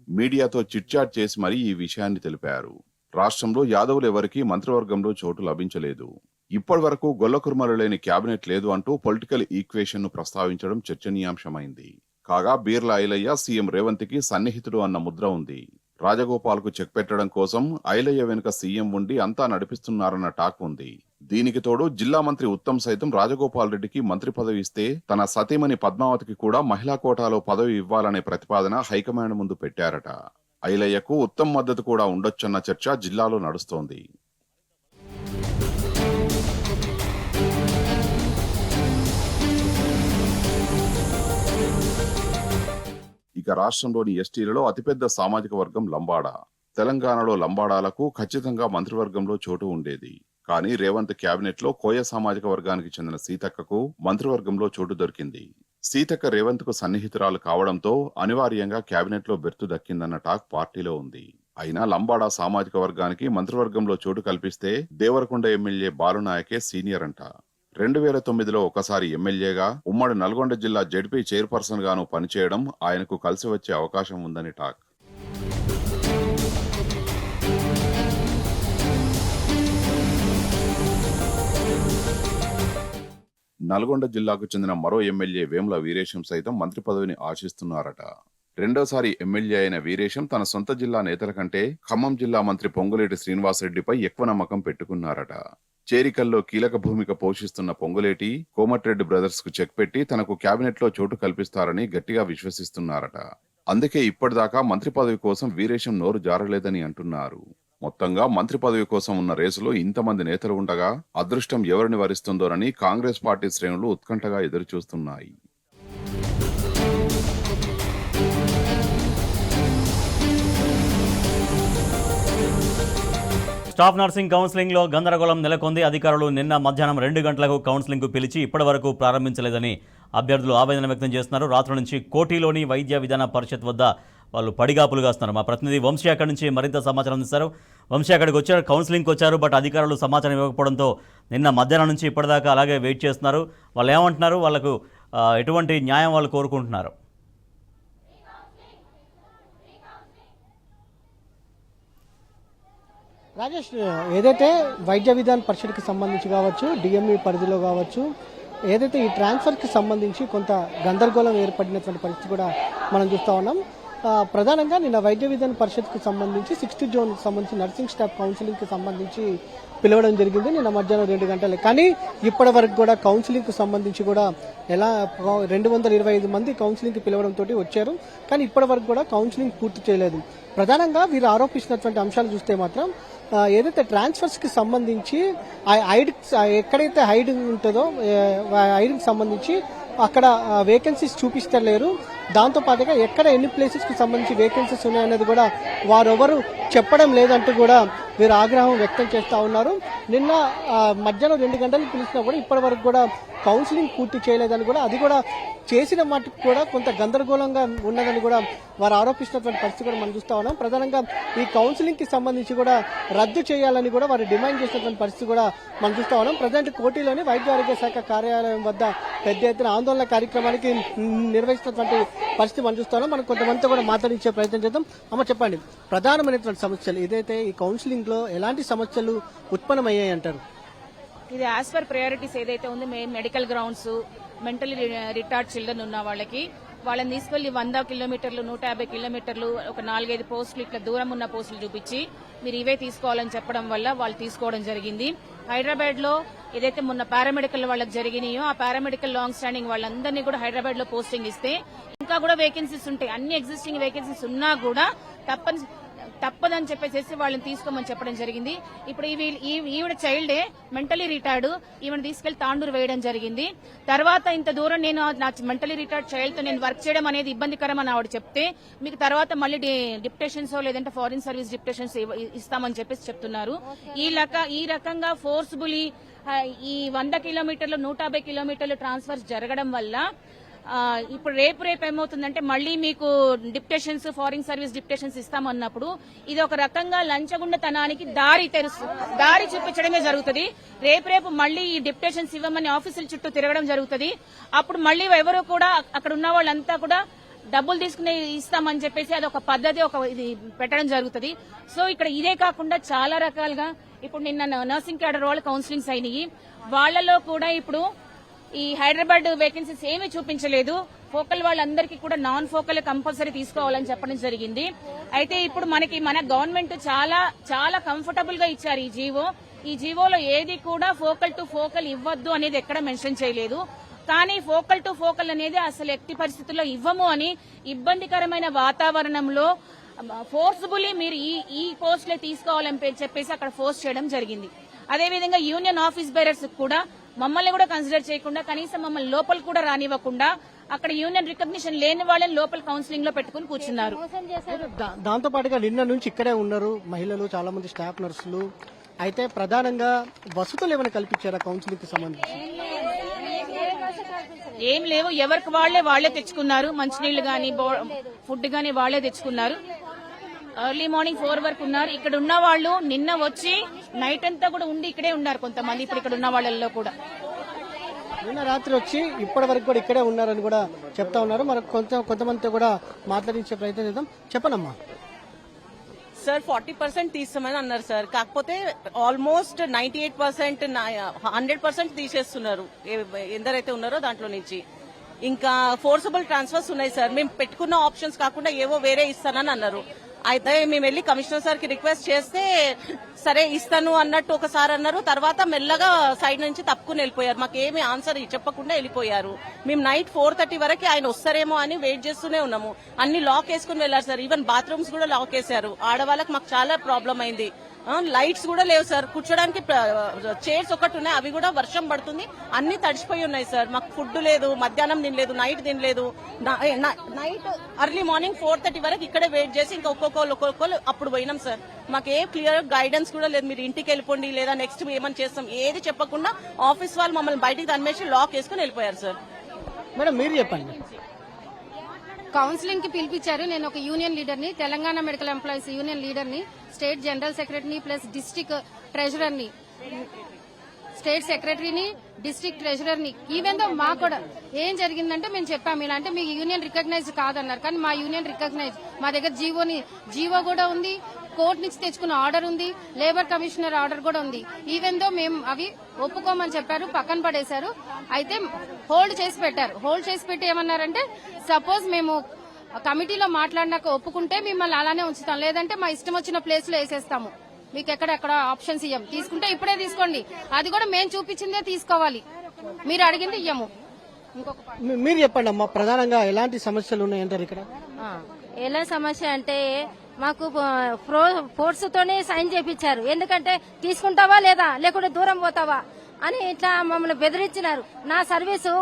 Speaker 8: మీడియాతో చిట్చాట్ చేసి మరీ ఈ విషయాన్ని తెలిపారు. రాష్ట్రంలో యాదవులు ఎవరికీ మంత్రివర్గంలో చోటు లభించలేదు. ఇప్పటి వరకు గొల్లకుర్మలు లేని క్యాబినెట్ లేదు అంటూ పొలిటికల్ ఈక్వేషన్ ను ప్రస్తావించడం చర్చనీయాంశమైంది. కాగా బీర్లా ఐలయ్య సీఎం రేవంత్ కి సన్నిహితుడు అన్న ముద్ర ఉంది. రాజగోపాల్ కు చెక్ పెట్టడం కోసం ఐలయ్య వెనుక సీఎం ఉండి అంతా నడిపిస్తున్నారన్న టాక్ ఉంది. దీనికి తోడు జిల్లా మంత్రి ఉత్తమ్ సైతం రాజగోపాల్ రెడ్డికి మంత్రి పదవి ఇస్తే తన సతీమణి పద్మావతికి కూడా మహిళా కోటాలో పదవి ఇవ్వాలనే ప్రతిపాదన హైకమాండ్ ముందు పెట్టారట. ఐలయ్యకు ఉత్తమ్ మద్దతు కూడా ఉండొచ్చన్న చర్చ జిల్లాలో నడుస్తోంది. ఇక రాష్ట్రంలోని ఎస్టీలలో అతిపెద్ద సామాజిక వర్గం లంబాడా. తెలంగాణలో లంబాడాలకు ఖచ్చితంగా మంత్రివర్గంలో చోటు ఉండేది. కానీ రేవంత్ క్యాబినెట్ లో కోయ సామాజిక వర్గానికి చెందిన సీతక్కకు మంత్రివర్గంలో చోటు దొరికింది. సీతక్క రేవంత్ కు సన్నిహితురాలు కావడంతో అనివార్యంగా క్యాబినెట్ లో బెర్తు దక్కిందన్న టాక్ పార్టీలో ఉంది. అయినా లంబాడా సామాజిక వర్గానికి మంత్రివర్గంలో చోటు కల్పిస్తే దేవరకొండ ఎమ్మెల్యే బాలునాయకే సీనియర్ అంట. 2009లో ఒకసారి ఎమ్మెల్యేగా ఉమ్మడి నల్గొండ జిల్లా జెడ్పీ చైర్పర్సన్ గాను పనిచేయడం ఆయనకు కలిసి వచ్చే అవకాశం ఉందని టాక్. నల్గొండ జిల్లాకు చెందిన మరో ఎమ్మెల్యే వేముల వీరేశం సైతం మంత్రి పదవిని ఆశిస్తున్నారట. రెండోసారి ఎమ్మెల్యే అయిన వీరేశం తన సొంత జిల్లా నేతల కంటే ఖమ్మం జిల్లా మంత్రి పొంగులేటి శ్రీనివాసరెడ్డిపై ఎక్కువ నమ్మకం పెట్టుకున్నారట. చేరికల్లో కీలక భూమిక పోషిస్తున్న పొంగులేటి కోమటిరెడ్డి బ్రదర్స్ కు చెక్ పెట్టి తనకు క్యాబినెట్ లో చోటు కల్పిస్తారని గట్టిగా విశ్వసిస్తున్నారట. అందుకే ఇప్పటిదాకా మంత్రి పదవి కోసం వీరేశం నోరు జారలేదని అంటున్నారు. మొత్తంగా మంత్రి పదవి కోసం ఉన్న రేసులో ఇంతమంది నేతలు ఉండగా అదృష్టం ఎవరిని వరిస్తుందోనని కాంగ్రెస్ పార్టీ శ్రేణులు ఉత్కంఠగా ఎదురుచూస్తున్నాయి.
Speaker 1: స్టాఫ్ నర్సింగ్ కౌన్సిలింగ్ లో గందరగోళం నెలకొంది. అధికారులు నిన్న మధ్యాహ్నం 2 గంటలకు కౌన్సిలింగ్ కు పిలిచి ఇప్పటి వరకు ప్రారంభించలేదని అభ్యర్థులు ఆవేదన వ్యక్తం చేస్తున్నారు. రాత్రి నుంచి కోటిలోని వైద్య విధాన పరిషత్ వద్ద వాళ్ళు పడిగాపులు కాస్తున్నారు. మా ప్రతినిధి వంశీ అక్కడి నుంచి మరింత సమాచారం అందిస్తారు. వంశీ అక్కడికి వచ్చారు, కౌన్సిలింగ్కి వచ్చారు, బట్ అధికారులు సమాచారం ఇవ్వకపోవడంతో నిన్న మధ్యాహ్నం నుంచి ఇప్పటిదాకా అలాగే వెయిట్ చేస్తున్నారు. వాళ్ళు ఏమంటున్నారు, వాళ్ళకు ఎటువంటి న్యాయం వాళ్ళు కోరుకుంటున్నారు?
Speaker 2: రాజేష్, ఏదైతే వైద్య విధాన పరిషత్కి సంబంధించి కావచ్చు, డిఎంఈ పరిధిలో కావచ్చు, ఏదైతే ఈ ట్రాన్స్ఫర్కి సంబంధించి కొంత గందరగోళం ఏర్పడినటువంటి పరిస్థితి కూడా మనం చూస్తూ ఉన్నాం. ప్రధానంగా నిన్న వైద్య విధాన పరిషత్కి సంబంధించి 6th జోన్ సంబంధించి నర్సింగ్ స్టాఫ్ కౌన్సిలింగ్కి సంబంధించి పిలవడం జరిగింది నిన్న మధ్యాహ్నం 2 గంటలే. కానీ ఇప్పటి వరకు కూడా కౌన్సిలింగ్కి సంబంధించి కూడా 225 మంది కౌన్సిలింగ్కి పిలవడంతో వచ్చారు. కానీ ఇప్పటి వరకు కూడా కౌన్సిలింగ్ పూర్తి చేయలేదు. ప్రధానంగా వీరు ఆరోపిస్తున్నటువంటి అంశాలు చూస్తే మాత్రం ఏదైతే ట్రాన్స్ఫర్స్ కి సంబంధించి ఎక్కడైతే హైడ్ ఉంటుందో హైడ్కి సంబంధించి అక్కడ వేకెన్సీస్ చూపిస్తలేరు. దాంతో పాటుగా ఎక్కడ ఎన్ని ప్లేసెస్ కి సంబంధించి వేకెన్సీస్ ఉన్నాయనేది కూడా వారెవరు చెప్పడం లేదంటూ కూడా వీరు ఆగ్రహం వ్యక్తం చేస్తూ ఉన్నారు. నిన్న మధ్యాహ్నం 2 గంటలకు పిలిచినా కూడా ఇప్పటి వరకు కూడా కౌన్సిలింగ్ పూర్తి చేయలేదని కూడా, అది కూడా చేసిన మట్టుకు కూడా కొంత గందరగోళంగా ఉన్నదని కూడా వారు ఆరోపిస్తున్నటువంటి పరిస్థితి కూడా మనం చూస్తూ ఉన్నాం. ప్రధానంగా ఈ కౌన్సిలింగ్ కి సంబంధించి కూడా రద్దు చేయాలని కూడా వారు డిమాండ్ చేసినటువంటి పరిస్థితి కూడా మనం చూస్తూ ఉన్నాం. ప్రజెంట్ కోటిలోని వైద్య ఆరోగ్య శాఖ కార్యాలయం వద్ద పెద్ద ఎత్తున ఆందోళన కార్యక్రమానికి నిర్వహిస్తున్నటువంటి పరిస్థితి మనం చూస్తా ఉన్నాం. మనం కొంతమందితో కూడా మాట్లాడించే ప్రయత్నం చేద్దాం. అమ్మ, చెప్పండి, ప్రధానమైనటువంటి సమస్యలు ఏదైతే ఈ కౌన్సిలింగ్ లో ఎలాంటి సమస్యలు ఉత్పన్నమయ్యాయి అంటారు?
Speaker 7: ఇది యాజ్ పర్ ప్రయారిటీస్ ఏదైతే ఉందో medical grounds, mentally retard children ఉన్న వాళ్ళని తీసుకెళ్లి 100 కిలోమీటర్లు 150 కిలోమీటర్లు ఒక 4-5 పోస్టులు ఇట్లా దూరం ఉన్న పోస్టులు చూపించి మీరు ఇవే తీసుకోవాలని చెప్పడం వల్ల వాళ్ళు తీసుకోవడం జరిగింది. హైదరాబాద్ లో ఏదైతే మొన్న పారామెడికల్ వాళ్ళకి జరిగినాయో ఆ పారామెడికల్ లాంగ్ స్టాండింగ్ వాళ్ళందరినీ కూడా హైదరాబాద్ లో పోస్టింగ్ ఇస్తే ఇంకా కూడా వేకెన్సీస్ ఉంటాయి. అన్ని ఎగ్జిస్టింగ్ వేకెన్సీస్ ఉన్నా కూడా తప్పదని చెప్పేసి వాళ్ళని తీసుకోమని చెప్పడం జరిగింది. ఇప్పుడు ఈవిడ చైల్డే మెంటలీ రిటార్డ్, ఈవిడ తీసుకెళ్లి తాండూరు వేయడం జరిగింది. తర్వాత ఇంత దూరం నేను నా మెంటలీ రిటార్డ్ చైల్డ్ తో నేను వర్క్ చేయడం అనేది ఇబ్బందికరం అని ఆవిడ చెప్తే, మీకు తర్వాత మళ్ళీ డిప్యుటేషన్స్ లేదంటే ఫారిన్ సర్వీస్ డిప్యుటేషన్స్ ఇస్తామని చెప్పేసి చెప్తున్నారు. ఈ రకంగా ఫోర్స్బుల్లీ ఈ 100 కిలోమీటర్లు 150 కిలోమీటర్లు ట్రాన్స్ఫర్స్ జరగడం వల్ల ఇప్పుడు రేపు ఏమవుతుందంటే మళ్ళీ మీకు డిప్యుటేషన్స్ ఫారిన్ సర్వీస్ డిప్యుటేషన్స్ ఇస్తామన్నప్పుడు ఇది ఒక రకంగా లంచగుండతనానికి దారి చూపించడమే జరుగుతుంది. రేపు మళ్ళీ ఈ డిప్యుటేషన్స్ ఇవ్వమని ఆఫీసుల చుట్టూ తిరగడం జరుగుతుంది. అప్పుడు మళ్ళీ ఎవరు కూడా అక్కడ ఉన్న వాళ్ళంతా కూడా డబ్బులు తీసుకుని ఇస్తామని చెప్పేసి అది ఒక పద్ధతి ఇది పెట్టడం జరుగుతుంది. సో ఇక్కడ ఇదే కాకుండా చాలా రకాలుగా ఇప్పుడు నిన్న నర్సింగ్ క్యాడర్ వాళ్ళు కౌన్సిలింగ్స్ అయినాయి. వాళ్లలో కూడా ఇప్పుడు ఈ హైదరాబాద్ వేకెన్సీస్ ఏమీ చూపించలేదు. ఫోకల్ వాళ్ళందరికీ కూడా నాన్ ఫోకల్ కంపల్సరీ తీసుకోవాలని చెప్పడం జరిగింది. అయితే ఇప్పుడు మన గవర్నమెంట్ చాలా చాలా కంఫర్టబుల్ గా ఇచ్చారు ఈ జీవోలో ఏది కూడా ఫోకల్ టు ఫోకల్ ఇవ్వద్దు అనేది ఎక్కడ మెన్షన్ చేయలేదు. కానీ ఫోకల్ టు ఫోకల్ అనేది అసలు ఎట్టి పరిస్థితుల్లో ఇవ్వము అని ఇబ్బందికరమైన వాతావరణంలో ఫోర్స్బుల్లీ మీరు ఈ పోస్టులే తీసుకోవాలని చెప్పేసి అక్కడ ఫోర్స్ చేయడం జరిగింది. అదేవిధంగా యూనియన్ ఆఫీస్ బేరర్స్ కూడా మమ్మల్ని కూడా కన్సిడర్ చేయకుండా కనీసం మమ్మల్ని లోపల కూడా రానివ్వకుండా అక్కడ యూనియన్ రికగ్నిషన్ లేని వాళ్ళని లోపల కౌన్సిలింగ్ లో పెట్టుకుని కూర్చున్నారు.
Speaker 2: దాంతో పాటుగా నిన్న నుంచి ఇక్కడే ఉన్నారు మహిళలు, చాలా మంది స్టాఫ్ నర్సులు. అయితే ప్రధానంగా వసతులు ఏమైనా కల్పించారా కౌన్సిలింగ్ కి సంబంధించి?
Speaker 7: ఏం లేవు, ఎవరికి వాళ్లే తెచ్చుకున్నారు. మంచినీళ్లు గాని ఫుడ్ గాని వాళ్లే తెచ్చుకున్నారు. ఎర్లీ మార్నింగ్ 4 వరకు ఉన్నారు. ఇక్కడ ఉన్న వాళ్ళు నిన్న వచ్చి నైట్ అంతా కూడా ఉండి ఇక్కడే ఉన్నారు కొంతమంది. ఇప్పుడు ఇక్కడ ఉన్న వాళ్ళల్లో కూడా
Speaker 2: నిన్న రాత్రి వచ్చి ఇప్పటి వరకు కూడా ఇక్కడే ఉన్నారని కూడా చెప్తా ఉన్నారు. మరి కొంతమందితో కూడా మాట్లాడించే ప్రయత్నం చేద్దాం. చెప్పనమ్మా.
Speaker 5: సార్ 40% తీస్తామని అన్నారు సార్. కాకపోతే ఆల్మోస్ట్ 98% 100% తీసేస్తున్నారు ఎందరైతే ఉన్నారో దాంట్లో నుంచి. ఇంకా ఫోర్సబుల్ ట్రాన్స్ఫర్స్ ఉన్నాయి సార్. మేము పెట్టుకున్న ఆప్షన్స్ కాకుండా ఏవో వేరే ఇస్తానని అన్నారు. అయితే మేము వెళ్లి కమిషనర్ సార్ కి రిక్వెస్ట్ చేస్తే సరే ఇస్తాను అన్నట్టు ఒకసారి అన్నారు. తర్వాత మెల్లగా సైడ్ నుంచి తప్పుకుని వెళ్ళిపోయారు. మాకేమి ఆన్సర్ చెప్పకుండా వెళ్ళిపోయారు. మేము నైట్ 4:30 వరకు ఆయన వస్తారేమో అని వెయిట్ చేస్తూనే ఉన్నాము. అన్ని లాక్ వేసుకుని వెళ్లారు సార్. ఈవెన్ బాత్రూమ్స్ కూడా లాక్ వేశారు. ఆడవాళ్ళకి మాకు చాలా ప్రాబ్లం అయింది. లైట్స్ కూడా లేవు సార్. కూర్చోడానికి చైర్స్ ఒకటి ఉన్నాయి, అవి కూడా వర్షం పడుతుంది, అన్ని తడిచిపోయి ఉన్నాయి సార్. మాకు ఫుడ్ లేదు, మధ్యాహ్నం తినలేదు, నైట్ తినలేదు. నైట్ ఎర్లీ మార్నింగ్ 4:30 వరకు ఇక్కడే వెయిట్ చేసి ఇంకా ఒక్కొక్కరు అప్పుడు పోయినాం సార్. మాకు ఏ క్లియర్ గైడెన్స్ కూడా లేదు. మీరు ఇంటికి వెళ్ళిపోండి లేదా నెక్స్ట్ ఏమని చేస్తాం ఏది చెప్పకుండా ఆఫీస్ వాళ్ళు మమ్మల్ని బయటికి తన్మేసి లాక్ వేసుకుని వెళ్ళిపోయారు సార్.
Speaker 2: మేడం మీరు చెప్పండి.
Speaker 10: కౌన్సిలింగ్ కి పిలిపించారు. నేను ఒక యూనియన్ లీడర్ ని, Telangana medical employees union leader ని, స్టేట్ జనరల్ సెక్రటరీని ప్లస్ డిస్ట్రిక్ట్ ట్రెజరర్ ని, స్టేట్ సెక్రటరీని, డిస్ట్రిక్ట్ ట్రెజరర్ ని. ఈవెన్ దో మాకు కూడా ఏం జరిగిందంటే మేము చెప్పాము ఇలా అంటే మీకు యూనియన్ రికగ్నైజ్ కాదన్నారు. కానీ మా యూనియన్ రికగ్నైజ్, మా దగ్గర జీవో కూడా ఉంది, కోర్టు నుంచి తెచ్చుకున్న ఆర్డర్ ఉంది, లేబర్ కమిషనర్ ఆర్డర్ కూడా ఉంది. ఈవెన్ దో మేము అవి ఒప్పుకోమని చెప్పారు, పక్కన పడేశారు. అయితే హోల్డ్ చేసి పెట్టారు. హోల్డ్ చేసి పెట్టి ఏమన్నారంటే సపోజ్ మేము కమిటీలో మాట్లాడినాక ఒప్పుకుంటే మిమ్మల్ని అలానే ఉంచుతాం, లేదంటే మా ఇష్టం వచ్చిన ప్లేస్ లో వేసేస్తాము, మీకు ఎక్కడెక్కడ ఆప్షన్స్ ఇయ్యం, తీసుకుంటే ఇప్పుడే తీసుకోండి, అది కూడా మేము చూపించిందే తీసుకోవాలి, మీరు అడిగింది ఇయ్యము.
Speaker 2: మీరు చెప్పండి అమ్మా, ప్రధానంగా ఎలాంటి సమస్యలు ఉన్నాయంటారు ఇక్కడ?
Speaker 6: ఎలా సమస్య అంటే మాకు ఫోర్స్ తోనే సైన్ చేపించారు. ఎందుకంటే తీసుకుంటావా లేదా లేకుంటే దూరం పోతావా అని ఇట్లా మమ్మల్ని బెదిరించినారు. నా సర్వీసు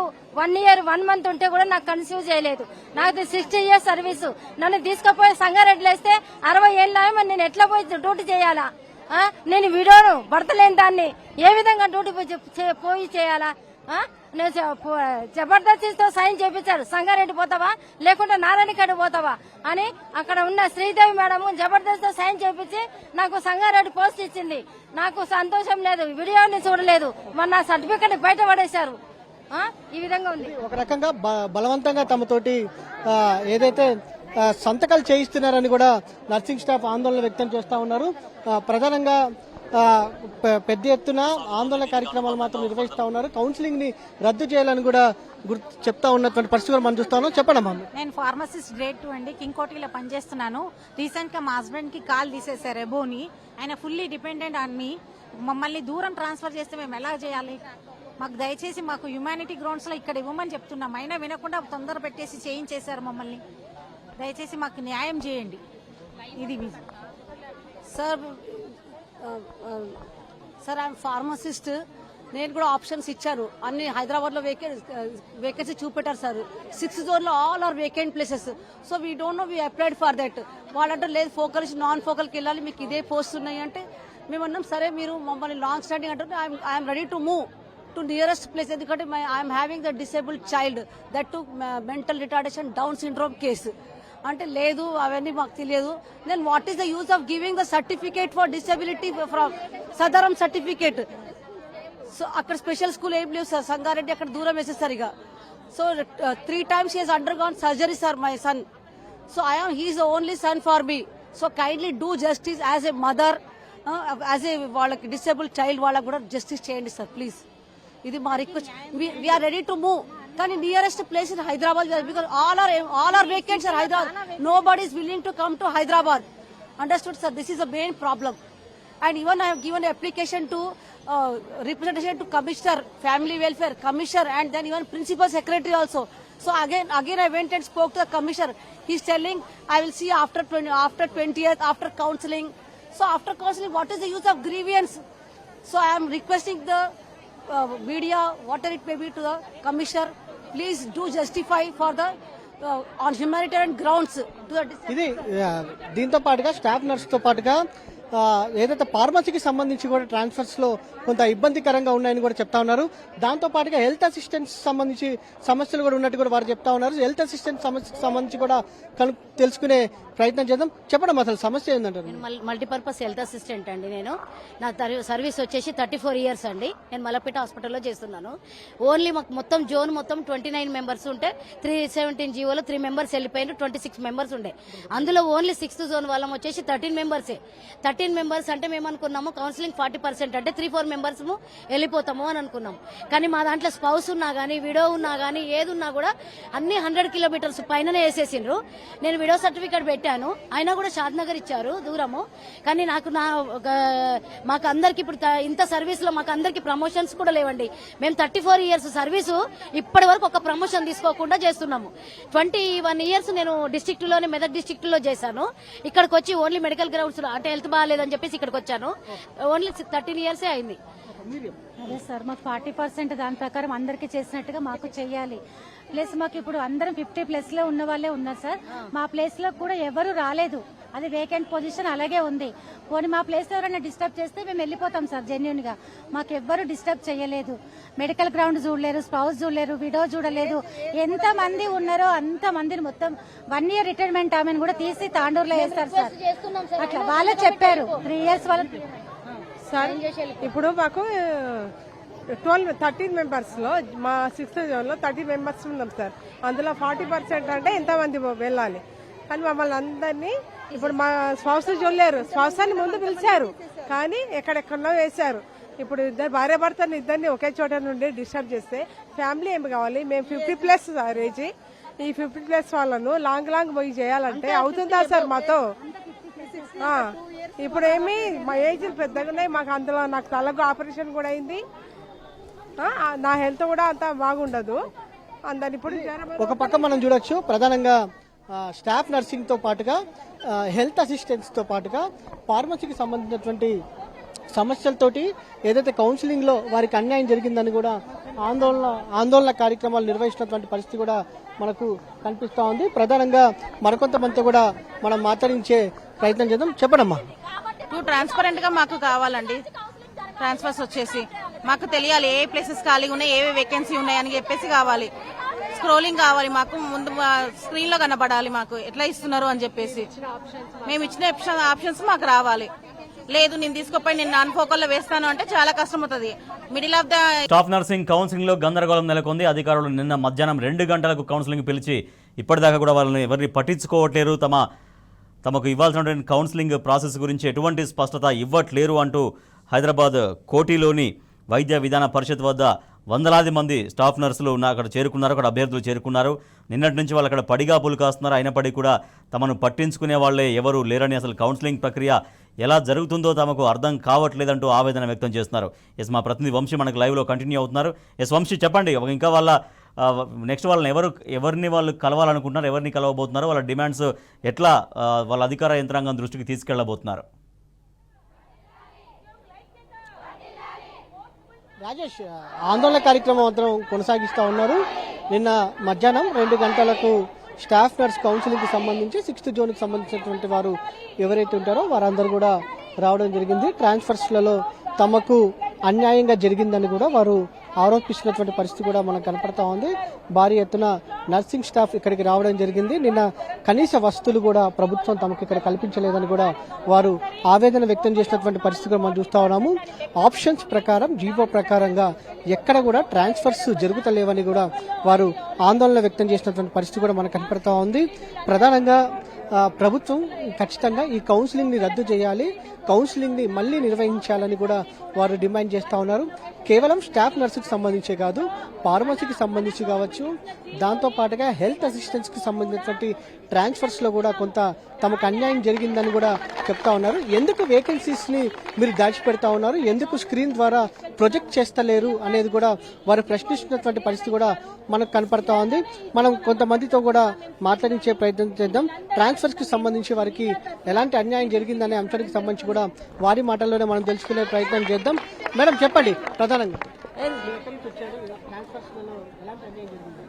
Speaker 6: 1 year 1 month ఉంటే కూడా నాకు కన్ఫ్యూజ్ చేయలేదు. నాకు 60 years సర్వీసు. నన్ను తీసుకుపోయి సంగారెడ్డిలో వేస్తే 60 ఏళ్ళ నేను ఎట్లా పోయి డ్యూటీ చేయాలా? నేను వీడియోను భర్తలేని దాన్ని ఏ విధంగా డ్యూటీ పోయి చేయాలా? జబర్దస్తితో సైన్ చేపించారు. సంగారెడ్డి పోతావా లేకుంటే నారాయణఖేడ్ పోతావా అని అక్కడ ఉన్న శ్రీదేవి మేడం జబర్దస్తితో సైన్ చేపించి నాకు సంగారెడ్డి పోస్ట్ ఇచ్చింది. నాకు సంతోషం లేదు, వీడియోని చూడలేదు, మరి నా సర్టిఫికెట్ బయట పడేశారు. ఈ విధంగా ఉంది.
Speaker 2: ఒక రకంగా బలవంతంగా తమతోటి ఏదైతే సంతకాలు చేయిస్తున్నారని కూడా నర్సింగ్ స్టాఫ్ ఆందోళన వ్యక్తం చేస్తా ఉన్నారు. ప్రధానంగా పెద్ద ఎత్తున ఆందోళన కార్యక్రమాలు మాత్రం నిర్వహిస్తా ఉన్నారు. కౌన్సిలింగ్ ని రద్దు చేయాలని కూడా చెప్తా ఉన్నటువంటి పరిస్థితి మనం చూస్తా ఉన్నాం. చెప్పండి.
Speaker 11: నేను ఫార్మసిస్ట్ గ్రేడ్ 2 అండి, కింగ్కోటిలో పనిచేస్తున్నాను. రీసెంట్ గా మా హస్బెండ్ కి కాల్ తీసేశారు ఎబోని. ఆయన ఫుల్లీ డిపెండెంట్ ఆన్ మీ. మమ్మల్ని దూరం ట్రాన్స్ఫర్ చేస్తే మేము ఎలా చేయాలి? మాకు దయచేసి మాకు హ్యుమానిటీ గ్రౌండ్స్ లో ఇక్కడ ఇవ్వమని చెప్తున్నాం. అయినా వినకుండా తొందర పెట్టేసి చేయించేశారు మమ్మల్ని. దయచేసి మాకు న్యాయం చేయండి. ఇది సార్ ఐఎమ్ ఫార్మసిస్ట్. నేను కూడా ఆప్షన్స్ ఇచ్చారు, అన్ని హైదరాబాద్ లో వేకెన్సీ చూపెట్టారు సార్. 6th జోన్ లో all are vacant places. So we don't know, we applied for that. వాళ్ళంటే లేదు ఫోకల్ నాన్ ఫోకల్కి వెళ్ళాలి, మీకు ఇదే పోస్ట్ ఉన్నాయి అంటే మేము అన్నాం సరే మీరు మమ్మల్ని లాంగ్ స్టాండింగ్ అంటే I'm ready to move to nearest place. ఎందుకంటే I'm having the disabled child, that to mental retardation down syndrome case. అంటే లేదు అవన్నీ మాకు తెలియదు. Then what is the use of giving the certificate for disability from Sadaram certificate? So అక్కడ special school ఏం లేవు sir, Sangareddy అక్కడ దూరం వేసేస్తారు ఇక. So 3 times he has undergone surgery, sir, my son. So he is the only son for me. So kindly do justice as a mother, as a వాళ్ళకి disable child వాళ్ళకి కూడా justice చేయండి సార్ ప్లీజ్. ఇది మా request. We're ready to move, కానీ nearest place in Hyderabad, because all are vacant, sir. Hyderabad, nobody is willing to come to Hyderabad. Understood, sir? This is the main problem. And even I have given an application to representation to Commissioner, Family Welfare Commissioner, and then even Principal Secretary also. So again I went and spoke to the Commissioner. He's telling I will see after 20th, after counselling. So after counselling, what is the use of grievance? So I am requesting the media, whatever it may be, to the Commissioner, please do justify for the on humanitarian grounds to the.
Speaker 2: ఇది దీంతో పాటుగా staff nurse తో పాటుగా ఏదైతే ఫార్మసీకి సంబంధించి కూడా transfers లో కొంత ఇబ్బందికరంగా ఉన్నాయని కూడా చెప్తా ఉన్నారు. దాంతో పాటుగా హెల్త్ అసిస్టెంట్స్ సంబంధించి సమస్యలు కూడా ఉన్నట్టు కూడా వారు చెప్తా ఉన్నారు. హెల్త్ అసిస్టెంట్ సమస్యకు సంబంధించి కూడా తెలుసుకునే ప్రయత్నం చేద్దాం. చెప్పడం అసలు సమస్య ఏంటంటారు?
Speaker 3: మల్టీపర్పస్ హెల్త్ అసిస్టెంట్ అండి. నేను నా సర్వీస్ వచ్చేసి 34 years అండి. నేను మలపేట హాస్పిటల్లో చేస్తున్నాను. ఓన్లీ మాకు మొత్తం జోన్ మొత్తం 29 members ఉంటే 317 జీవోలో 3 members వెళ్ళిపోయిన 26 members ఉండే. అందులో ఓన్లీ 6th జోన్ వాళ్ళం వచ్చేసి 13 members. 13 members అంటే మేము అనుకున్నాము కౌన్సిలింగ్ 40% అంటే 3-4 members వెళ్ళిపోతాము అని అనుకున్నాం. కానీ మా దాంట్లో స్పౌస్ ఉన్నా గానీ విడో ఉన్నా గానీ ఏది ఉన్నా కూడా అన్ని 100 kilometers పైననే వేసేసిండ్రు. నేను విడో సర్టిఫికేట్ పెట్టాను, అయినా కూడా షాద్నగర్ ఇచ్చారు దూరము. కానీ మాకు అందరికి ఇప్పుడు ఇంత సర్వీస్ లో మాకు అందరికి ప్రమోషన్స్ కూడా లేవండి. మేము 34 years సర్వీసు ఇప్పటి వరకు ఒక ప్రమోషన్ తీసుకోకుండా చేస్తున్నాము. 21 years నేను డిస్ట్రిక్ట్ లోనే మెదక్ డిస్ట్రిక్ట్ లో చేశాను. ఇక్కడికి వచ్చి ఓన్లీ మెడికల్ గ్రౌండ్స్ లో అంటే హెల్త్ బాగాలేదని చెప్పేసి ఇక్కడికి వచ్చాను. ఓన్లీ 13 years అయింది.
Speaker 10: అదే సార్ మాకు 40% దాని ప్రకారం అందరికీ చేసినట్టుగా మాకు చెయ్యాలి. ప్లస్ మాకు ఇప్పుడు అందరం 50+ లో ఉన్న వాళ్ళే ఉన్నారు సార్. మా ప్లేస్ లో కూడా ఎవరు రాలేదు, అది వేకెంట్ పొజిషన్ అలాగే ఉంది. పోనీ మా ప్లేస్ లో ఎవరైనా డిస్టర్బ్ చేస్తే మేము వెళ్ళిపోతాం సార్. జెన్యున్ గా మాకు ఎవ్వరు డిస్టర్బ్ చేయలేదు. మెడికల్ గ్రౌండ్ చూడలేరు, స్పౌస్ చూడలేరు, విడో చూడలేదు. ఎంత మంది ఉన్నారో అంత మందిని మొత్తం 1 year రిటైర్మెంట్ ఆమెను కూడా తీసి తాండూరులో వేస్తారు సార్. అట్లా వాళ్ళే చెప్పారు 3 years వాళ్ళు
Speaker 12: సార్. ఇప్పుడు మాకు 13 members లో మా 6th జోన్ లో 30 members ఉన్నాం సార్. అందులో 40% అంటే ఎంతమంది వెళ్ళాలి? కానీ మమ్మల్ని అందరినీ ఇప్పుడు మా స్పౌస్ చూడలేరు. స్పౌస్ అని ముందు పిలిచారు కానీ ఎక్కడెక్కడో వేశారు. ఇప్పుడు ఇద్దరు భార్య భర్తను ఇద్దరిని ఒకే చోట నుండి డిస్టర్బ్ చేస్తే ఫ్యామిలీ ఏమి కావాలి? మేము 50+ ఏజ్, ఈ 50+ వాళ్ళను లాంగ్ పోయి చేయాలంటే అవుతుందా సార్ మాతో? ఇప్పుడు ఏమి మా ఏజ్ పెద్దగా ఉన్నాయి. మాకు అందులో నాకు తలకు ఆపరేషన్ కూడా అయింది. నా హెల్త్ కూడా అంత బాగుండదు. అందరు ఇప్పుడు
Speaker 2: ఒక పక్క మనం చూడొచ్చు ప్రధానంగా స్టాఫ్ నర్సింగ్ తో పాటుగా హెల్త్ అసిస్టెంట్స్ తో పాటుగా ఫార్మసీకి సంబంధించినటువంటి సమస్యలతోటి ఏదైతే కౌన్సిలింగ్ లో వారికి అన్యాయం జరిగిందని కూడా ఆందోళన కార్యక్రమాలు నిర్వహిస్తున్నటువంటి పరిస్థితి కూడా మనకు కనిపిస్తా ఉంది. ప్రధానంగా మరికొంతమందితో కూడా మనం మాట్లాడించే ప్రయత్నం చేద్దాం. చెప్పడమ్మా.
Speaker 5: ట్రాన్స్పరెంట్ గా మాకు కావాలండి ట్రాన్స్ఫర్స్ వచ్చేసి. మాకు తెలియాలి ఏ ప్లేసెస్ ఖాళీగా ఉన్నాయి, ఏ వేకెన్సీ ఉన్నాయని చెప్పేసి కావాలి. స్క్రోలింగ్ కావాలి మాకు, ముందు స్క్రీన్ లో కనబడాలి మాకు ఎట్లా ఇస్తున్నారు అని చెప్పేసి. మేము ఇచ్చిన ఆప్షన్స్ మాకు రావాలి. లేదు నేను తీసుకుపోయి నేను నాన్ ఫోకల్లో వేస్తాను అంటే చాలా కష్టం అవుతుంది. Middle of the
Speaker 1: staff nursing counselling లో గందరగోళం నెలకొంది. అధికారులు నిన్న మధ్యాహ్నం 2 గంటలకు కౌన్సిలింగ్ పిలిచి ఇప్పటిదాకా కూడా వాళ్ళని ఎవరిని పట్టించుకోవట్లేరు, తమకు ఇవ్వాల్సినటువంటి కౌన్సిలింగ్ ప్రాసెస్ గురించి ఎటువంటి స్పష్టత ఇవ్వట్లేరు అంటూ హైదరాబాద్ కోటిలోని వైద్య విధాన పరిషత్ వద్ద వందలాది మంది స్టాఫ్ నర్సులు అక్కడ చేరుకున్నారు, అక్కడ అభ్యర్థులు చేరుకున్నారు. నిన్నటి నుంచి వాళ్ళు అక్కడ పడిగాపులు కాస్తున్నారు. అయినప్పటికీ కూడా తమను పట్టించుకునే వాళ్లే ఎవరు లేరని, అసలు కౌన్సిలింగ్ ప్రక్రియ ఎలా జరుగుతుందో తమకు అర్థం కావట్లేదంటూ ఆవేదన వ్యక్తం చేస్తున్నారు. మా ప్రతినిధి వంశీ మనకు లైవ్లో కంటిన్యూ అవుతున్నారు. వంశీ చెప్పండి, ఇంకా నెక్స్ట్ వాళ్ళని ఎవరిని వాళ్ళు కలవాలనుకుంటున్నారు, ఎవరిని కలవబోతున్నారు, వాళ్ళ డిమాండ్స్ ఎట్లా వాళ్ళ అధికార యంత్రాంగం దృష్టికి తీసుకెళ్లబోతున్నారు?
Speaker 2: రాజేష్, ఆందోళన కార్యక్రమం అందరం కొనసాగిస్తా ఉన్నారు. నిన్న మధ్యాహ్నం 2 గంటలకు స్టాఫ్ నర్స్ కౌన్సిలింగ్ కి సంబంధించి 6th జోన్ కి సంబంధించినటువంటి వారు ఎవరైతే ఉంటారో వారందరూ కూడా రావడం జరిగింది. ట్రాన్స్ఫర్స్లలో తమకు అన్యాయంగా జరిగిందని కూడా వారు ఆరోపిస్తున్నటువంటి పరిస్థితి కూడా మనకు కనపడతా ఉంది. భారీ ఎత్తున నర్సింగ్ స్టాఫ్ ఇక్కడికి రావడం జరిగింది. నిన్న కనీస వసతులు కూడా ప్రభుత్వం తమకు ఇక్కడ కల్పించలేదని కూడా వారు ఆవేదన వ్యక్తం చేసినటువంటి పరిస్థితి కూడా మనం చూస్తా ఉన్నాము. ఆప్షన్స్ ప్రకారం, జీవో ప్రకారంగా ఎక్కడ కూడా ట్రాన్స్ఫర్స్ జరుగుతలేవని కూడా వారు ఆందోళన వ్యక్తం చేసినటువంటి పరిస్థితి కూడా మనకు కనపడతా ఉంది. ప్రధానంగా ప్రభుత్వం ఖచ్చితంగా ఈ కౌన్సిలింగ్ ని రద్దు చేయాలి, కౌన్సిలింగ్ ని మళ్లీ నిర్వహించాలని కూడా వారు డిమాండ్ చేస్తా ఉన్నారు. కేవలం స్టాఫ్ నర్సుకి సంబంధించే కాదు, ఫార్మసీకి సంబంధించి కావచ్చు, దాంతో పాటుగా హెల్త్ అసిస్టెంట్స్ కి సంబంధించినటువంటి ట్రాన్స్ఫర్స్ లో కూడా కొంత తమకు అన్యాయం జరిగిందని కూడా చెప్తా ఉన్నారు. ఎందుకు వేకెన్సీస్ ని మీరు దాచిపెడతా ఉన్నారు, ఎందుకు స్క్రీన్ ద్వారా ప్రొజెక్ట్ చేస్తలేరు అనేది కూడా వారు ప్రశ్నిస్తున్నటువంటి పరిస్థితి కూడా మనకు కనపడతా ఉంది. మనం కొంతమందితో కూడా మాట్లాడించే ప్రయత్నం చేద్దాం. ట్రాన్స్ఫర్స్ కి సంబంధించి వారికి ఎలాంటి అన్యాయం జరిగిందనే అంశానికి సంబంధించి కూడా వారి మాటల్లోనే మనం తెలుసుకునే ప్రయత్నం చేద్దాం. మేడం చెప్పండి, ప్రధానంగా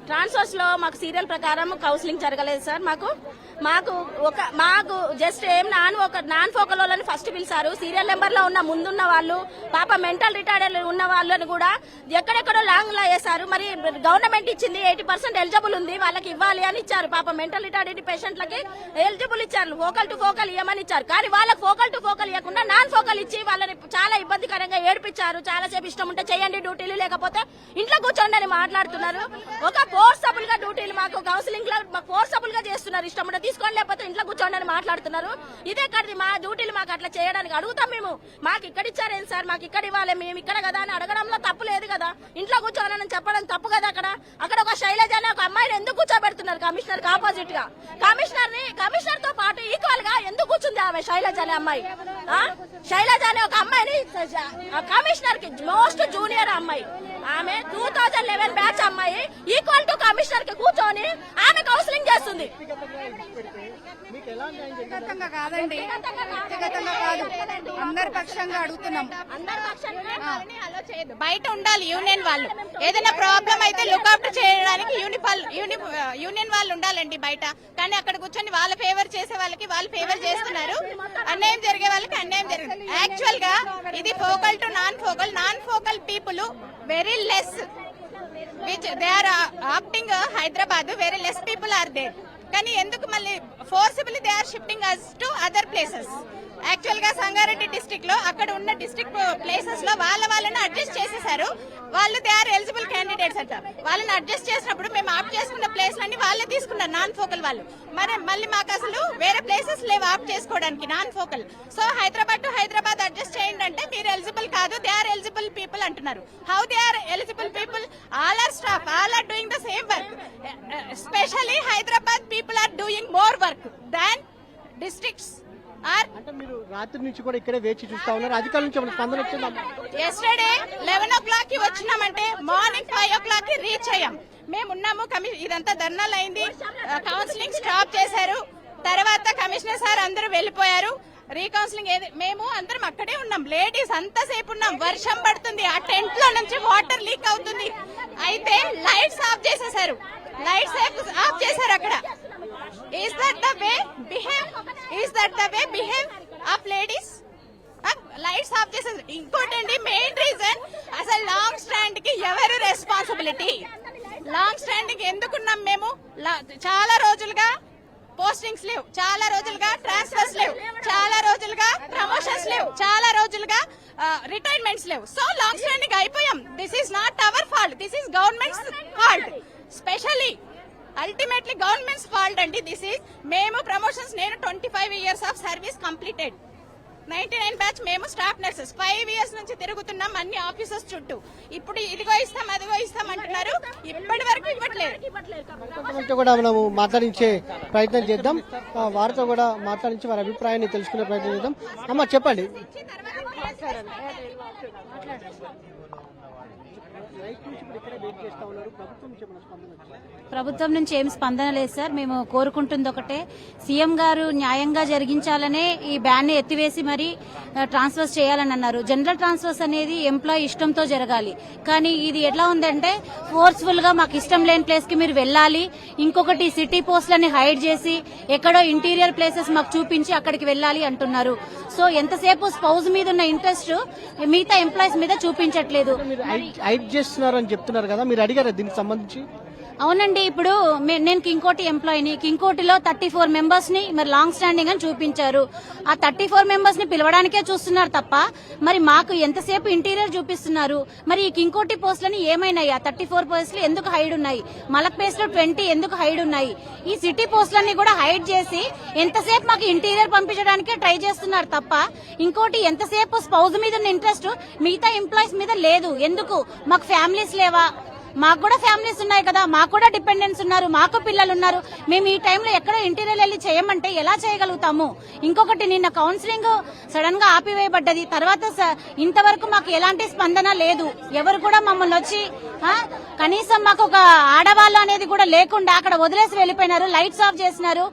Speaker 6: ట్రాన్స్ఫర్స్ లో మాకు సీరియల్ ప్రకారం కౌన్సిలింగ్ జరగలేదు సార్. మాకు జస్ట్ ఏం నాన్ ఫోకల్ వాళ్ళని ఫస్ట్ పిలిచారు. సీరియల్ నెంబర్ లో ఉన్న ముందున్న వాళ్ళు, పాప మెంటల్ రిటార్డ్ ఉన్న వాళ్ళని కూడా ఎక్కడెక్కడో లాంగ్ లా వేశారు. మరి గవర్నమెంట్ ఇచ్చింది 80% ఎలిజిబుల్ ఉంది, వాళ్ళకి ఇవ్వాలి అని ఇచ్చారు. పాప మెంటల్ రిటార్డ్ పేషెంట్లకి ఎలిజిబుల్ ఇచ్చారు, ఫోకల్ టు ఫోకల్ ఇవ్వమని ఇచ్చారు. కానీ వాళ్ళకి ఫోకల్ టు ఫోకల్ ఇవ్వకుండా నాన్ ఫోకల్ ఇచ్చి వాళ్ళని చాలా ఇబ్బందికరంగా ఏడిపించారు. చాలా సేపు ఇష్టం ఉంటే చేయండి డ్యూటీలు, లేకపోతే ఇంట్లో కూర్చోండి అని మాట్లాడుతున్నారు. ఒక ఫోర్సబుల్ గా డ్యూటీలు మాకు కౌన్సిలింగ్ లో ఫోర్సబుల్ గా చేస్తున్నారు. ఇష్టం ఉంటే తీసుకోండి, లేకపోతే ఇంట్లో కూర్చోండి అని మాట్లాడుతున్నారు. ఇదే కాదు మా డ్యూటీలు మాకు అట్లా చేయడానికి అడుగుతాం మేము. మాకు ఇక్కడ ఇచ్చారేం సార్, మాకు ఇక్కడ ఇవ్వాలి, మేము ఇక్కడ కదా అని అడగడంలో తప్పు లేదు కదా. ఇంట్లో కూర్చోవాలని చెప్పడం తప్పు కదా. అక్కడ ఒక శైలజ అనే ఒక అమ్మాయిని ఎందుకు కూర్చోబెడుతున్నారు కమిషనర్ కి ఆపోజిట్ గా? కమిషనర్ తో పాటు ఈక్వల్ గా ఎందుకు కూర్చుంది ఆమె శైలజ అనే అమ్మాయి? శైలజ అనే ఒక అమ్మాయిని కమిషనర్ కి మోస్ట్ జూనియర్ అమ్మాయి, ఆమె 2011 బ్యాచ్ అమ్మాయి ఈక్వల్ టు కమిషనర్ కి కూర్చొని ఆమె కౌన్సిలింగ్ చేస్తుంది.
Speaker 10: వ్యక్తిగతంగా కాదండి, వ్యక్తిగతంగా కాదు, అందరి పక్షంగా అడుగుతున్నాం. బయట ఉండాలి యూనియన్ వాళ్ళు. ఏదైనా ప్రాబ్లం అయితే లుకౌట్ చేయడానికి యూనియన్ వాళ్ళు ఉండాలండి బయట. కానీ అక్కడ కూర్చొని వాళ్ళ ఫేవర్ చేసే వాళ్ళకి వాళ్ళు ఫేవర్ చేస్తున్నారు, అన్యాయం జరిగే వాళ్ళకి అన్యాయం జరిగింది. యాక్చువల్ గా ఇది focal to non focal people very less which they are opting Hyderabad, very less people are there. కానీ ఎందుకు మళ్ళీ forcibly they are shifting us to other places? Actual గా సంగారెడ్డి డిస్ట్రిక్ట్ లో అక్కడ ఉన్న డిస్ట్రిక్ట్ ప్లేసెస్ లో వాళ్ళని అడ్జస్ట్ చేసేసారు. వాళ్ళు దే ఆర్ ఎలిజిబుల్ క్యాండిడేట్స్ అంట. వాళ్ళని అడ్జస్ట్ చేసినప్పుడు మేము ఆప్ట్ చేసుకున్న ప్లేస్లన్నీ వాళ్ళే తీసుకున్నారు నాన్ ఫోకల్ వాళ్ళు. మరి మళ్ళీ మాకు అసలు వేరే ప్లేసెస్ లేవు ఆప్ట్ చేసుకోవడానికి non focal. So Hyderabad to Hyderabad adjust చేయండి అంటే మీరు ఎలిజిబుల్ కాదు, దే ఆర్ ఎలిజిబుల్ పీపుల్ అంటున్నారు. How they are eligible people? All are staff, all are doing the same work. Specially Hyderabad people are doing more work than districts.
Speaker 2: అంటే మీరు రాత్రి నుంచి కూడా ఇక్కడే వేచి చూస్తా ఉన్నారు, అధికారుల నుంచి స్పందన వచ్చిందా?
Speaker 6: ఎస్టర్డే 11 o'clock కి వచ్చినామంటే మార్నింగ్ 5 o'clock కి రీచ్ అయ్యాం. మేము ఉన్నాము, ఇదంతా ధర్నాలు అయింది, కౌన్సిలింగ్ స్టాప్ చేశారు. తర్వాత కమిషనర్ సార్ అందరూ వెళ్లిపోయారు. రీకౌన్సిలింగ్ మేము అందరం అక్కడే ఉన్నాం, లేడీస్ అంతసేపు ఉన్నాం. వర్షం పడుతుంది, ఆ టెంట్ లో నుంచి వాటర్ లీక్ అవుతుంది. అయితే లైట్స్ ఆఫ్ చేసేసారు, లైట్స్ ఆఫ్ చేశారు అక్కడ. Is that the way behave of ladies? Lights off చేసేది. ఇంకోటండి మెయిన్ రీజన్, అసలు లాంగ్ స్టాండ్ కి ఎవరు రెస్పాన్సిబిలిటీ? లాంగ్ స్టాండింగ్ ఎందుకున్నాం మేము? చాలా రోజులుగా పోస్టింగ్స్ లేవు, చాలా రోజులుగా ట్రాన్స్ఫర్స్ లేవు, చాలా రోజులుగా ప్రమోషన్స్ లేవు, చాలా రోజులుగా రిటైర్మెంట్స్ లేవు. సో లాంగ్ స్టాండింగ్ అయిపోయాం. This is not our fault, this is governments fault. Specially ultimately governments fault అండి దిస్ ఈజ్. మేము ప్రమోషన్స్, నేను 25 years of service completed, 99 batch. మేము స్టాఫ్ నర్సెస్ 5 years నుంచి తిరుగుతున్నాం అన్ని ఆఫీసెస్ చుట్టూ. ఇప్పుడు ఇదిగో ఇస్తాం అదిగో ఇస్తాం అంటున్నారు, ఇప్పటి వరకు ఇవ్వట్లేదు.
Speaker 2: కొంతమందితో కూడా మనము మాట్లాడించే ప్రయత్నం చేద్దాం, వారితో కూడా మాట్లాడించి వారి అభిప్రాయాన్ని తెలుసుకునే ప్రయత్నం చేద్దాం. అమ్మ చెప్పండి.
Speaker 3: ప్రభుత్వం నుంచి ఏం స్పందన లేదు సార్. మేము కోరుకుంటుంది ఒకటే, సీఎం గారు న్యాయంగా జరిగించాలనే ఈ బ్యాన్ ని ఎత్తివేసి మరి ట్రాన్స్ఫర్స్ చేయాలని అన్నారు. జనరల్ ట్రాన్స్ఫర్స్ అనేది ఎంప్లాయీ ఇష్టంతో జరగాలి, కానీ ఇది ఎట్లా ఉందంటే ఫోర్స్ఫుల్ గా మాకు ఇష్టం లేని ప్లేస్ కి మీరు వెళ్ళాలి, ఇంకొకటి సిటీ పోస్టులని హైడ్ చేసి ఎక్కడో ఇంటీరియర్ ప్లేసెస్ మాకు చూపించి అక్కడికి వెళ్ళాలి అంటున్నారు. సో ఎంతసేపు స్పౌజ్ మీద ఉన్న ఇంట్రెస్ట్ మిగతా ఎంప్లాయీస్ మీద చూపించట్లేదు.
Speaker 2: హైడ్ చేస్తున్నారు అని చెప్తున్నారు కదా, మీరు అడిగారా దీనికి సంబంధించి?
Speaker 3: అవునండి, ఇప్పుడు నేను కింకోటి ఎంప్లాయీని. కింకోటిలో 34 మెంబర్స్ ని మరి లాంగ్ స్టాండింగ్ అని చూపించారు. ఆ 34 మెంబర్స్ ని పిలవడానికే చూస్తున్నారు తప్ప మరి మాకు ఎంతసేపు ఇంటీరియర్ చూపిస్తున్నారు. మరి ఈ కింకోటి పోస్టులని ఏమైనాయి? ఆ 34 పోస్టులు ఎందుకు హైడ్ ఉన్నాయి? మలక్ ప్లేస్ లో 20 ఎందుకు హైడ్ ఉన్నాయి? ఈ సిటీ పోస్టులన్నీ కూడా హైడ్ చేసి ఎంతసేపు మాకు ఇంటీరియర్ పంపించడానికే ట్రై చేస్తున్నారు తప్ప ఇంకోటి ఎంతసేపు స్పౌజ్ మీద ఉన్న ఇంట్రెస్ట్ మిగతా ఎంప్లాయీస్ మీద లేదు. ఎందుకు? మాకు ఫ్యామిలీస్ లేవా? మాకు కూడా ఫ్యామిలీస్ ఉన్నాయి కదా, మాకు కూడా డిపెండెంట్స్ ఉన్నారు, మాకు పిల్లలు ఉన్నారు. మేము ఈ టైంలో ఎక్కడో ఇంటీరియర్ వెళ్ళి చేయమంటే ఎలా చేయగలుగుతాము? ఇంకొకటి, నిన్న కౌన్సిలింగ్ సడన్ గా ఆపివేయబడ్డది. తర్వాత ఇంతవరకు మాకు ఎలాంటి స్పందన లేదు. ఎవరు కూడా మమ్మల్ని వచ్చి కనీసం మాకు ఒక ఆడవాళ్ళు అనేది కూడా లేకుండా అక్కడ వదిలేసి వెళ్లిపోయినారు. లైట్స్ ఆఫ్ చేసినారు,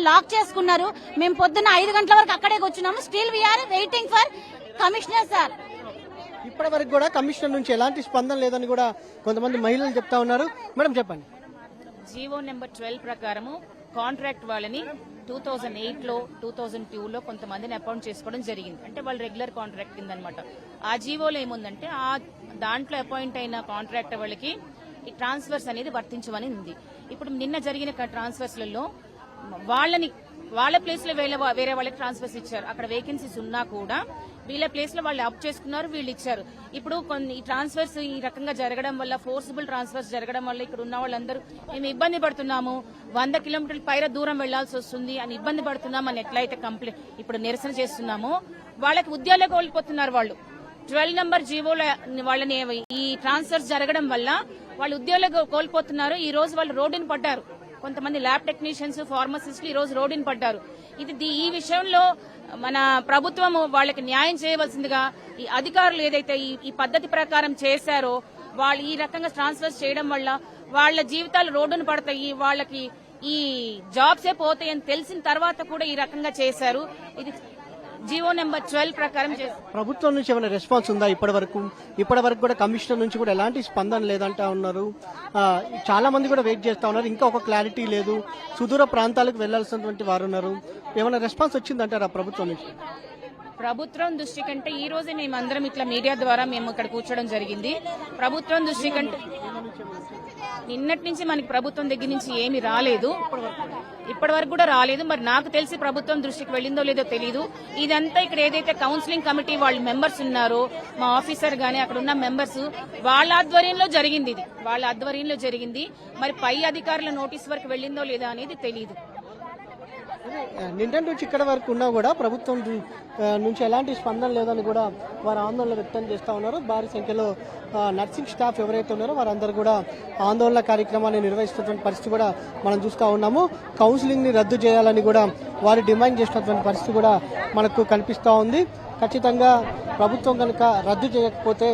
Speaker 3: లాక్ చేసుకున్నారు. మేము పొద్దున్న 5 గంటల వరకు అక్కడే కూర్చున్నాము. Still we are waiting for commissioner sir.
Speaker 2: ఇప్పటి వరకు కూడా కమిషనర్ నుంచి ఎలాంటి స్పందన లేదని కూడా కొంతమంది మహిళలు చెప్తా ఉన్నారు. మేడం చెప్పండి.
Speaker 7: జీవో నెంబర్ 12 ప్రకారము కాంట్రాక్ట్ వాళ్ళని 2008లో 2002లో కొంతమందిని అపాయింట్ చేసుకోవడం జరిగింది. అంటే వాళ్ళు రెగ్యులర్ కాంట్రాక్ట్ కింద అనమాట. ఆ జీవోలో ఏముందంటే దాంట్లో అపాయింట్ అయిన కాంట్రాక్ట్ వాళ్ళకి ఈ ట్రాన్స్ఫర్స్ అనేది వర్తించమని ఉంది. ఇప్పుడు నిన్న జరిగిన ట్రాన్స్ఫర్స్లలో వాళ్ళ ప్లేస్ లో వేరే వాళ్ళకి ట్రాన్స్ఫర్స్ ఇచ్చారు. అక్కడ వేకెన్సీస్ ఉన్నా కూడా వీళ్ళ ప్లేస్ లో వాళ్ళు అప్ చేసుకున్నారు, వీళ్ళు ఇచ్చారు. ఇప్పుడు కొన్ని ట్రాన్స్ఫర్స్ ఈ రకంగా జరగడం వల్ల, ఫోర్సిబుల్ ట్రాన్స్ఫర్స్ జరగడం వల్ల ఇక్కడ ఉన్న వాళ్ళందరూ మేము ఇబ్బంది పడుతున్నాము, 100 కిలోమీటర్ల పైన దూరం వెళ్లాల్సి వస్తుంది అని ఇబ్బంది పడుతున్నాం అని ఎట్లయితే ఇప్పుడు నిరసన చేస్తున్నామో వాళ్ళకి ఉద్యోగాలు కోల్పోతున్నారు. వాళ్ళు 12 నంబర్ జీవోలో వాళ్ళని ఈ ట్రాన్స్ఫర్స్ జరగడం వల్ల వాళ్ళు ఉద్యోగాలు కోల్పోతున్నారు. ఈ రోజు వాళ్ళు రోడ్డున పడ్డారు. కొంతమంది ల్యాబ్ టెక్నీషియన్స్, ఫార్మసిస్టులు ఈ రోజు రోడ్డున పడ్డారు. ఈ విషయంలో మన ప్రభుత్వం వాళ్ళకి న్యాయం చేయవలసిందిగా ఈ అధికారులు ఏదైతే ఈ పద్ధతి ప్రకారం చేశారో వాళ్ళు ఈ రకంగా ట్రాన్స్ఫర్స్ చేయడం వల్ల వాళ్ళ జీవితాలు రోడ్డున పడతాయి, వాళ్ళకి ఈ జాబ్సే పోతాయని తెలిసిన తర్వాత కూడా ఈ రకంగా చేశారు. ఇది జీవో నెంబర్ 12 ప్రకారం
Speaker 2: ప్రభుత్వం నుంచి ఏమైనా రెస్పాన్స్ ఉందా? ఇప్పటి వరకు కూడా కమిషనర్ నుంచి కూడా ఎలాంటి స్పందన లేదంటా ఉన్నారు. చాలా మంది కూడా వెయిట్ చేస్తా ఉన్నారు. ఇంకా ఒక క్లారిటీ లేదు. సుదూర ప్రాంతాలకు వెళ్లాల్సినటువంటి వారు ఉన్నారు. ఏమైనా రెస్పాన్స్ వచ్చిందంటారా ప్రభుత్వం నుంచి?
Speaker 7: ప్రభుత్వం దృష్టి కంటే ఈ రోజే మేమందరం ఇట్లా మీడియా ద్వారా మేము ఇక్కడ కూర్చోవడం జరిగింది. ప్రభుత్వం దృష్టి కంటే నిన్నటి నుంచి మనకి ప్రభుత్వం దగ్గర నుంచి ఏమీ రాలేదు, ఇప్పటి వరకు కూడా రాలేదు. మరి నాకు తెలిసి ప్రభుత్వం దృష్టికి వెళ్ళిందో లేదో తెలియదు. ఇదంతా ఇక్కడ ఏదైతే కౌన్సిలింగ్ కమిటీ వాళ్ళ మెంబర్స్ ఉన్నారో, మా ఆఫీసర్ గానీ అక్కడ ఉన్న మెంబర్స్ వాళ్ళ ఆధ్వర్యంలో జరిగింది. వాళ్ళ ఆధ్వర్యంలో జరిగింది. మరి పై అధికారుల నోటీస్ వరకు వెళ్ళిందో లేదో అనేది తెలియదు.
Speaker 2: నిన్న నుంచి ఇక్కడ వరకు ఉన్నా కూడా ప్రభుత్వం నుంచి ఎలాంటి స్పందన లేదని కూడా వారు ఆందోళన వ్యక్తం చేస్తా ఉన్నారు. భారీ సంఖ్యలో నర్సింగ్ స్టాఫ్ ఎవరైతే ఉన్నారో వారందరూ కూడా ఆందోళన కార్యక్రమాన్ని నిర్వహిస్తున్నటువంటి పరిస్థితి కూడా మనం చూస్తూ ఉన్నాము. కౌన్సిలింగ్ ని రద్దు చేయాలని కూడా వారు డిమాండ్ చేసినటువంటి పరిస్థితి కూడా మనకు కనిపిస్తూ ఉంది. ఖచ్చితంగా ప్రభుత్వం కనుక రద్దు చేయకపోతే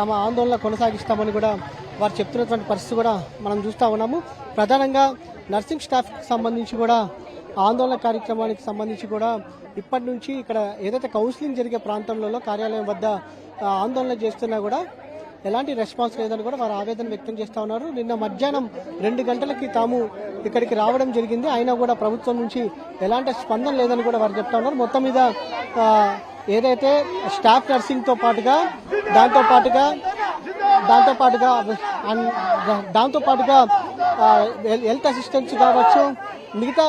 Speaker 2: తమ ఆందోళన కొనసాగిస్తామని కూడా వారు చెప్తున్నటువంటి పరిస్థితి కూడా మనం చూస్తూ ఉన్నాము. ప్రధానంగా నర్సింగ్ స్టాఫ్ సంబంధించి కూడా ఆందోళన కార్యక్రమానికి సంబంధించి కూడా ఇప్పటి నుంచి ఇక్కడ ఏదైతే కౌన్సిలింగ్ జరిగే ప్రాంతంలో కార్యాలయం వద్ద ఆందోళన చేస్తున్నా కూడా ఎలాంటి రెస్పాన్స్ లేదని కూడా వారు ఆవేదన వ్యక్తం చేస్తూ ఉన్నారు. నిన్న మధ్యాహ్నం 2 గంటలకి తాము ఇక్కడికి రావడం జరిగింది, అయినా కూడా ప్రభుత్వం నుంచి ఎలాంటి స్పందన లేదని కూడా వారు చెప్తా ఉన్నారు. మొత్తం మీద ఏదైతే స్టాఫ్ నర్సింగ్ తో పాటుగా దాంతో పాటుగా హెల్త్ అసిస్టెంట్స్ కావచ్చు, మిగతా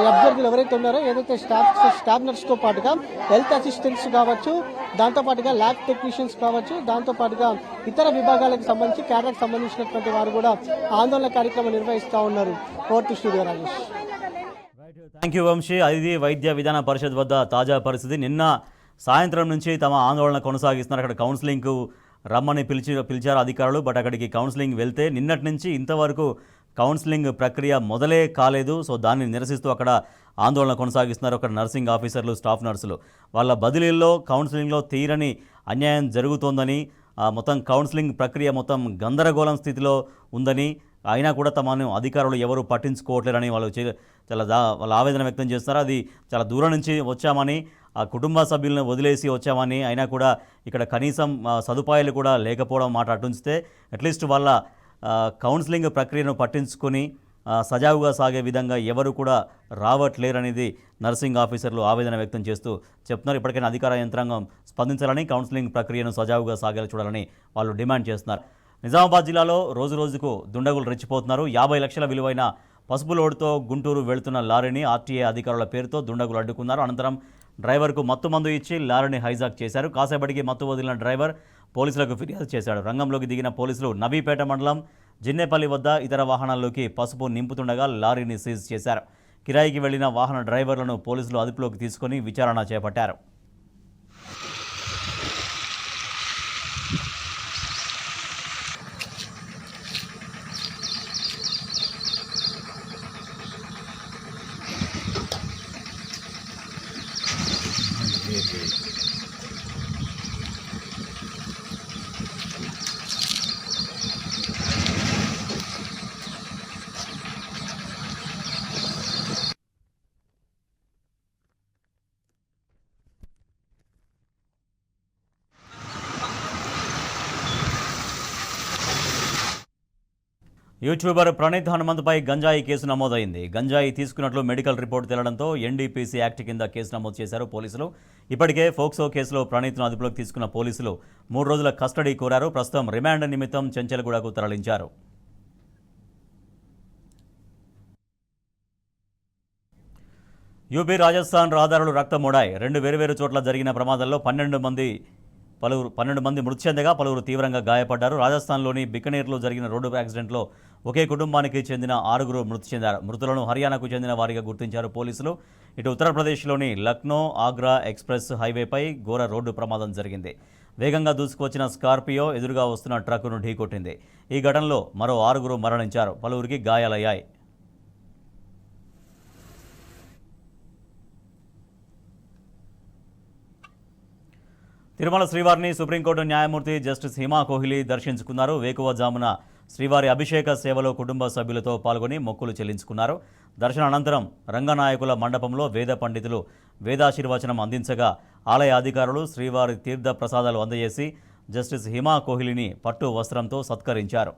Speaker 2: అబ్జర్వర్లు ఎవరైతే ఉన్నారో ఏదైతే స్టాఫ్ నర్స్ తో పాటుగా హెల్త్ అసిస్టెంట్స్ కావచ్చు, దాంతో పాటుగా ల్యాబ్ టెక్నీషియన్స్ కావచ్చు, దాంతో పాటుగా ఇతర విభాగాలకు సంబంధించి క్యాడర్కి సంబంధించినటువంటి వారు కూడా ఆందోళన కార్యక్రమం నిర్వహిస్తూ ఉన్నారు. Court studio Rajesh.
Speaker 1: Thank you Vamsi. అది వైద్య విధాన పరిషత్ వద్ద తాజా పరిస్థితి. నిన్న సాయంత్రం నుంచి తమ ఆందోళన కొనసాగిస్తున్నారు. అక్కడ కౌన్సిలింగ్కు రమ్మని పిలిచారు అధికారులు. బట్ అక్కడికి కౌన్సిలింగ్ వెళ్తే నిన్నటి నుంచి ఇంతవరకు కౌన్సిలింగ్ ప్రక్రియ మొదలే కాలేదు. సో దాన్ని నిరసిస్తూ అక్కడ ఆందోళన కొనసాగిస్తున్నారు అక్కడ నర్సింగ్ ఆఫీసర్లు, స్టాఫ్ నర్సులు. వాళ్ళ బదిలీల్లో కౌన్సిలింగ్లో తీరని అన్యాయం జరుగుతోందని, మొత్తం కౌన్సిలింగ్ ప్రక్రియ మొత్తం గందరగోళం స్థితిలో ఉందని, అయినా కూడా తమను అధికారులు ఎవరు పట్టించుకోవట్లేరని వాళ్ళు ఆవేదన వ్యక్తం చేస్తున్నారు. అది చాలా దూరం నుంచి వచ్చామని, ఆ కుటుంబ సభ్యులను వదిలేసి వచ్చామని, అయినా కూడా ఇక్కడ కనీసం సదుపాయాలు కూడా లేకపోవడం మాట అటుంచితే అట్లీస్ట్ వాళ్ళ కౌన్సిలింగ్ ప్రక్రియను పట్టించుకొని సజావుగా సాగే విధంగా ఎవరు కూడా రావట్లేరనేది నర్సింగ్ ఆఫీసర్లు ఆవేదన వ్యక్తం చేస్తూ చెప్తున్నారు. ఇప్పటికైనా అధికార యంత్రాంగం స్పందించాలని, కౌన్సిలింగ్ ప్రక్రియను సజావుగా సాగేలా చూడాలని వాళ్ళు డిమాండ్ చేస్తున్నారు. నిజామాబాద్ జిల్లాలో రోజురోజుకు దుండగులు రెచ్చిపోతున్నారు. 50 లక్షల విలువైన పసుపు లోడుతో గుంటూరు వెళుతున్న లారీని ఆర్టీఏ అధికారుల పేరుతో దుండగులు అడ్డుకున్నారు. అనంతరం డ్రైవర్కు మత్తుమందు ఇచ్చి లారీని హైజాక్ చేశారు. కాసేపటికి మత్తు వదిలిన డ్రైవర్ పోలీసులకు ఫిర్యాదు చేశాడు. రంగంలోకి దిగిన పోలీసులు నవీపేట మండలం జిన్నేపల్లి వద్ద ఇతర వాహనాల్లోకి పసుపు నింపుతుండగా లారీని సీజ్ చేశారు. కిరాయికి వెళ్లిన వాహన డ్రైవర్లను పోలీసులు అదుపులోకి తీసుకుని విచారణ చేపట్టారు. యూట్యూబర్ ప్రణీత్ హనుమంత్పై గంజాయి కేసు నమోదైంది. గంజాయి తీసుకున్నట్లు మెడికల్ రిపోర్టు తేలడంతో ఎన్డీపీసీ యాక్ట్ కింద కేసు నమోదు చేశారు పోలీసులు. ఇప్పటికే ఫోక్సో కేసులో ప్రణీత్ను అదుపులోకి తీసుకున్న పోలీసులు 3 రోజుల కస్టడీ కోరారు. ప్రస్తుతం రిమాండ్ నిమిత్తం చెంచల్గూడకు తరలించారు. యూపీ రాజస్థాన్ రహదారులు రక్తమోడాయి. 2 వేర్వేరు చోట్ల జరిగిన ప్రమాదాల్లో 12 మంది మృతి చెందగా పలువురు తీవ్రంగా గాయపడ్డారు. రాజస్థాన్లోని బికనేర్లో జరిగిన రోడ్డు యాక్సిడెంట్లో ఒకే కుటుంబానికి చెందిన 6 మృతి చెందారు. మృతులను హర్యానాకు చెందిన వారిగా గుర్తించారు పోలీసులు. ఇటు ఉత్తరప్రదేశ్లోని లక్నో ఆగ్రా ఎక్స్ప్రెస్ హైవేపై ఘోర రోడ్డు ప్రమాదం జరిగింది. వేగంగా దూసుకువచ్చిన స్కార్పియో ఎదురుగా వస్తున్న ట్రక్కును ఢీకొట్టింది. ఈ ఘటనలో మరో 6 మరణించారు. పలువురికి గాయాలయ్యాయి. తిరుమల శ్రీవారిని సుప్రీంకోర్టు న్యాయమూర్తి జస్టిస్ హిమా కోహ్లీ దర్శించుకున్నారు. వేకువజామున శ్రీవారి అభిషేక సేవలో కుటుంబ సభ్యులతో పాల్గొని మొక్కులు చెల్లించుకున్నారు. దర్శన అనంతరం రంగనాయకుల మండపంలో వేద పండితులు వేదాశీర్వచనం అందించగా ఆలయ అధికారులు శ్రీవారి తీర్థ ప్రసాదాలు అందజేసి జస్టిస్ హిమా కోహ్లీని పట్టు వస్త్రంతో సత్కరించారు.